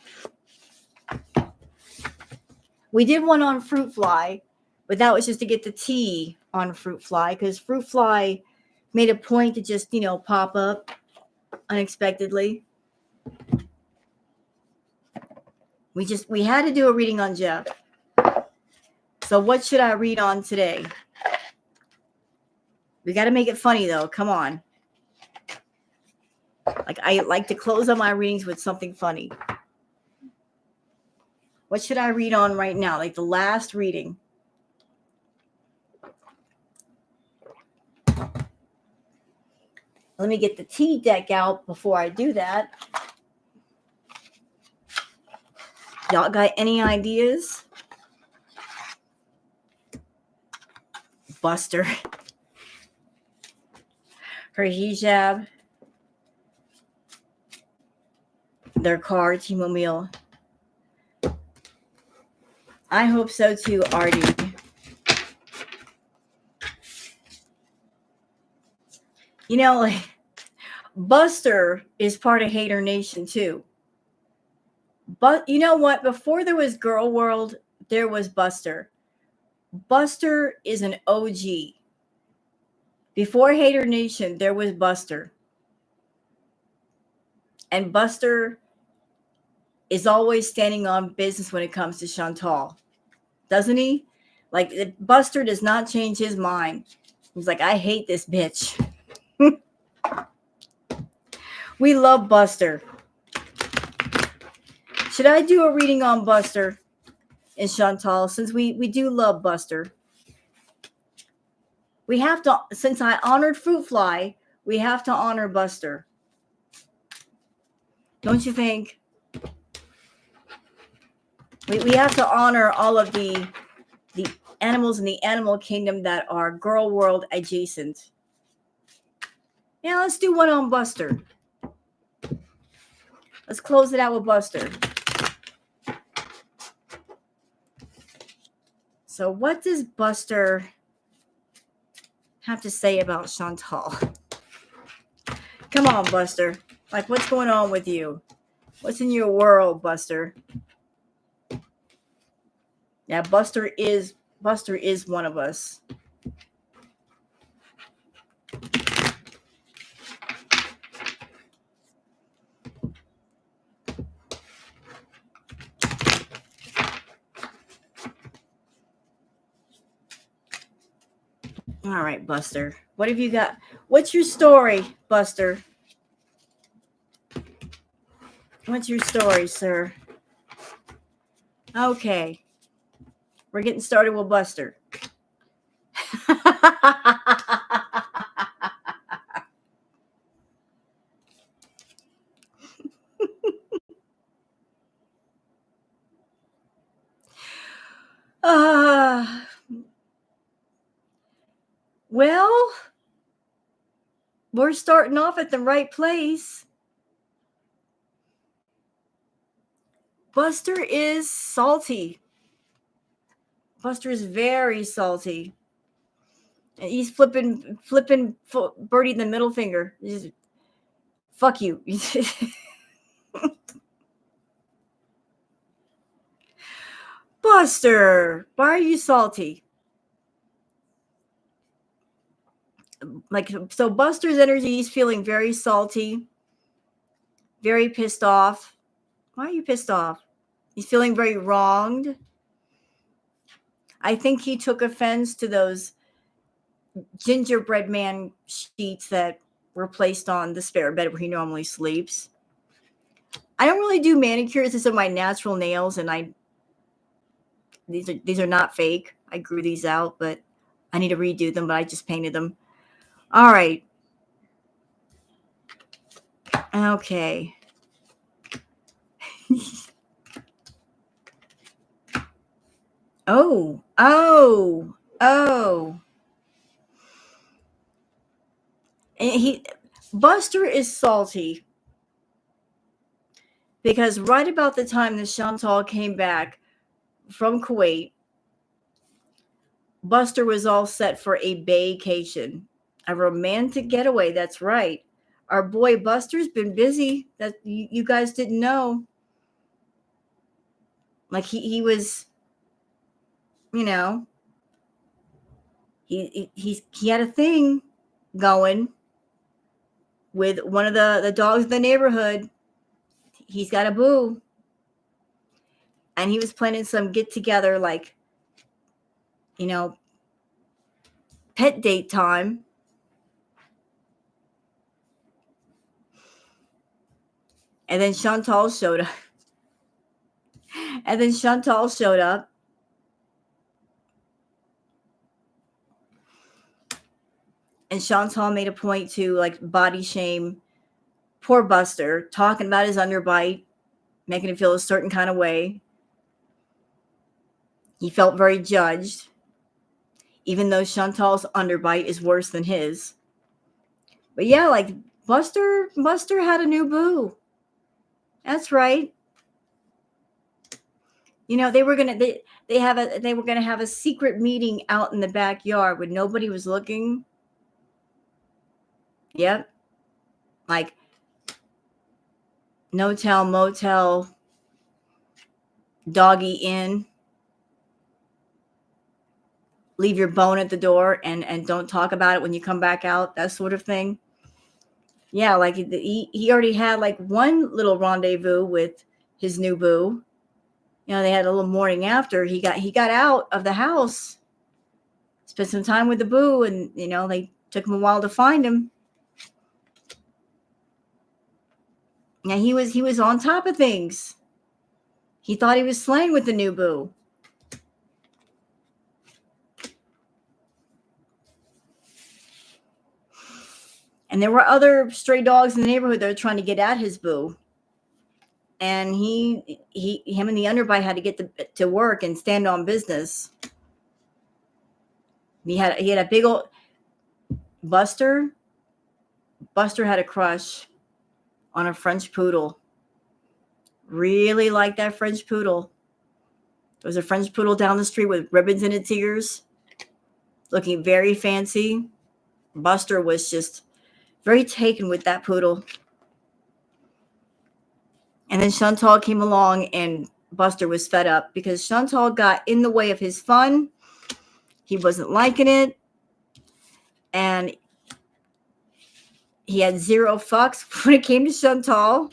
We did one on Fruit Fly, but that was just to get the tea on Fruit Fly, because Fruit Fly made a point to just, pop up unexpectedly. We had to do a reading on Jeff. So what should I read on today? We got to make it funny, though. Come on. Like, I like to close on my readings with something funny. What should I read on right now? Like the last reading. Let me get the tea deck out before I do that. Y'all got any ideas? Buster. Her hijab. Their car, T-Mobile. I hope so too, Artie. You know, like, Buster is part of Hater Nation too. But you know what? Before there was Girl World, there was Buster. Buster is an OG. Before Hater Nation, there was Buster. And Buster is always standing on business when it comes to Chantal. Doesn't he? Like, Buster does not change his mind. He's like, I hate this bitch. We love Buster. Should I do a reading on Buster and Chantal, since we do love Buster? We have to, since I honored Fruit Fly, we have to honor Buster. Don't you think? We have to honor all of the animals in the animal kingdom that are Girl World adjacent. Yeah, let's do one on Buster. Let's close it out with Buster. So what does Buster have to say about Chantal? Come on, Buster. Like, what's going on with you? What's in your world, Buster? Yeah, Buster is one of us. All right, Buster. What have you got? What's your story, Buster? What's your story, sir? Okay. We're getting started with Buster. Well, we're starting off at the right place. Buster is salty. Buster is very salty. And he's flipping Birdie the middle finger. He's, fuck you. Buster, why are you salty? Like, so Buster's energy, he's feeling very salty, very pissed off. Why are you pissed off? He's feeling very wronged. I think he took offense to those gingerbread man sheets that were placed on the spare bed where he normally sleeps. I don't really do manicures. These are my natural nails, and these are not fake. I grew these out, but I need to redo them, but I just painted them. All right. Okay. Oh. And Buster is salty because right about the time that Chantal came back from Kuwait, Buster was all set for a vacation, a romantic getaway. That's right. Our boy Buster's been busy. That you guys didn't know. Like he was, you know, he had a thing going with one of the dogs in the neighborhood. He's got a boo. And he was planning some get together, like, you know, pet date time. And then Chantal showed up. And Chantal made a point to like body shame poor Buster, talking about his underbite, making him feel a certain kind of way. He felt very judged, even though Chantal's underbite is worse than his. But yeah, like Buster had a new boo. That's right. You know, they were gonna have a secret meeting out in the backyard when nobody was looking. Yep. Like no tell, motel, doggy in. Leave your bone at the door and don't talk about it when you come back out, that sort of thing. Yeah, like he already had like one little rendezvous with his new boo. You know, they had a little morning after he got out of the house, spent some time with the boo, and you know, they took him a while to find him. Yeah, he was on top of things. He thought he was slaying with the new boo. And there were other stray dogs in the neighborhood that were trying to get at his boo. And him and the underbite had to get to work and stand on business. He had a big old Buster had a crush on a French poodle. Really liked that French poodle. There was a French poodle down the street with ribbons in its ears, looking very fancy. Buster was just very taken with that poodle. And then Chantal came along and Buster was fed up because Chantal got in the way of his fun. He wasn't liking it. And he had zero fucks when it came to Chantal.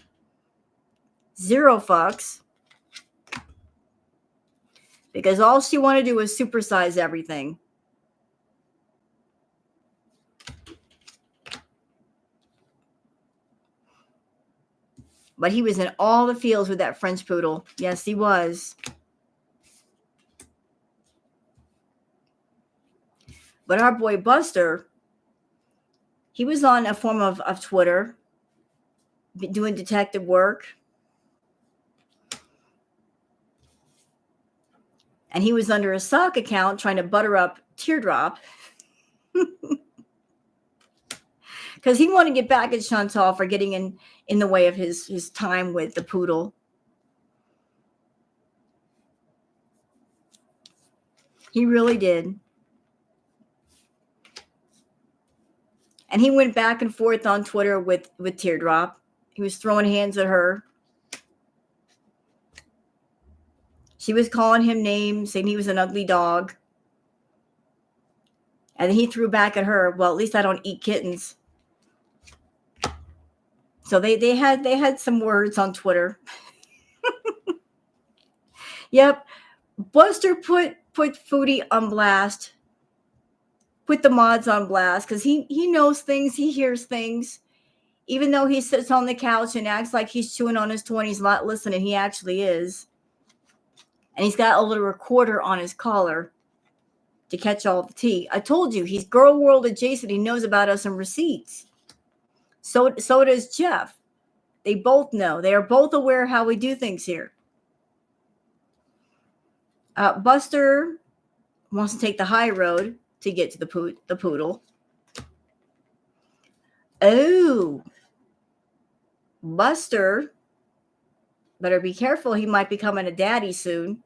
Zero fucks. Because all she wanted to do was supersize everything. But he was in all the fields with that French poodle. Yes, he was. But our boy Buster, he was on a form of Twitter, doing detective work. And he was under a sock account trying to butter up Teardrop. Because he wanted to get back at Chantal for getting in the way of his time with the poodle. He really did. And he went back and forth on Twitter with Teardrop. He was throwing hands at her. She was calling him names, saying he was an ugly dog. And he threw back at her, well, at least I don't eat kittens. So they had some words on Twitter. Yep. Buster put Foodie on blast. Put the mods on blast because he knows things, he hears things. Even though he sits on the couch and acts like he's chewing on his 20s, not listening, he actually is. And he's got a little recorder on his collar to catch all the tea. I told you, he's girl world adjacent. He knows about us and receipts. So does Jeff. They both know. They are both aware how we do things here. Buster wants to take the high road to get to the poodle. Oh, Buster better be careful. He might be becoming a daddy soon.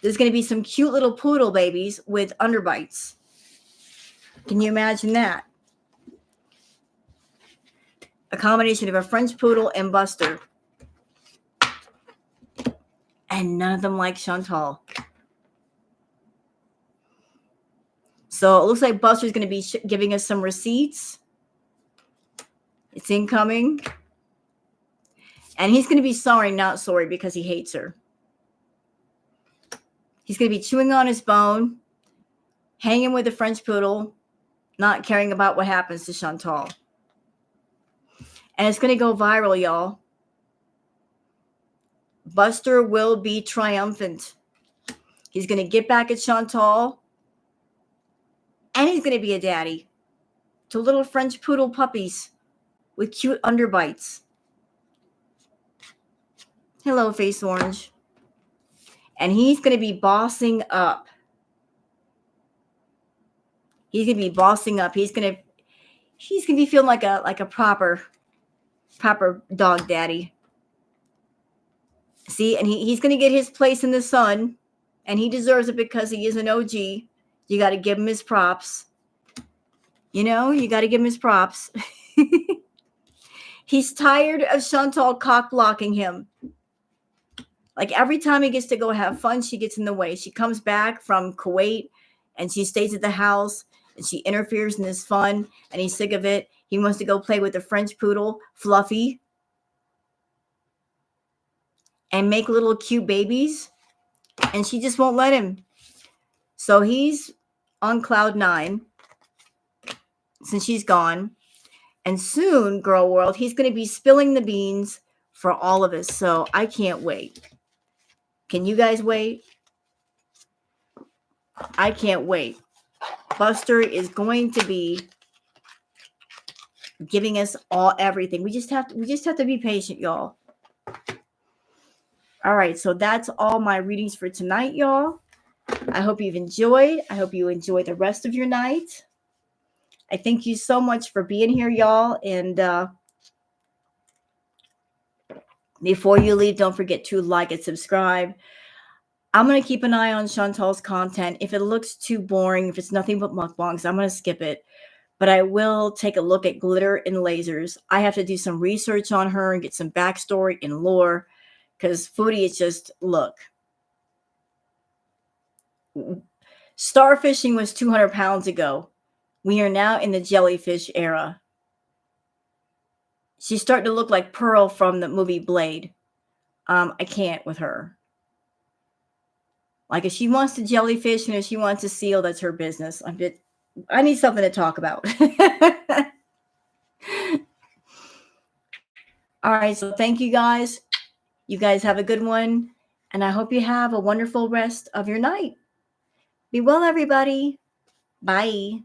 There's going to be some cute little poodle babies with underbites. Can you imagine that? A combination of a French poodle and Buster. And none of them like Chantal. So it looks like Buster's going to be giving us some receipts. It's incoming. And he's going to be sorry, not sorry, because he hates her. He's going to be chewing on his bone, hanging with the French poodle, not caring about what happens to Chantal. And it's going to go viral, y'all. Buster will be triumphant. He's going to get back at Chantal. And he's going to be a daddy. to little French poodle puppies with cute underbites. Hello, Face Orange. And he's going to be bossing up. He's going to be bossing up. He's going to be feeling like a proper dog daddy. See, and he's going to get his place in the sun, and he deserves it because he is an OG. You got to give him his props. You know, you got to give him his props. He's tired of Chantal cock blocking him. Like every time he gets to go have fun, she gets in the way. She comes back from Kuwait and she stays at the house and she interferes in his fun, and he's sick of it. He wants to go play with the French poodle, Fluffy, and make little cute babies, and she just won't let him. So he's on cloud 9 since she's gone. And soon, girl world, he's going to be spilling the beans for all of us. So I can't wait. Can you guys wait? I can't wait. Buster is going to be giving us everything. We just have to be patient, y'all. All right, so that's all my readings for tonight, y'all. I hope you've enjoyed. I hope you enjoy the rest of your night. I thank you so much for being here, y'all. And before you leave, don't forget to like and subscribe. I'm going to keep an eye on Chantal's content. If it looks too boring, if it's nothing but mukbangs, I'm going to skip it. But I will take a look at glitter and lasers. I have to do some research on her and get some backstory and lore. Because Foodie is just, look. Starfishing was 200 pounds ago. We are now in the jellyfish era. She's starting to look like Pearl from the movie Blade. I can't with her. Like if she wants to jellyfish and if she wants to seal, that's her business. I need something to talk about. All right, so thank you guys. You guys have a good one, and I hope you have a wonderful rest of your night. Be well, everybody. Bye.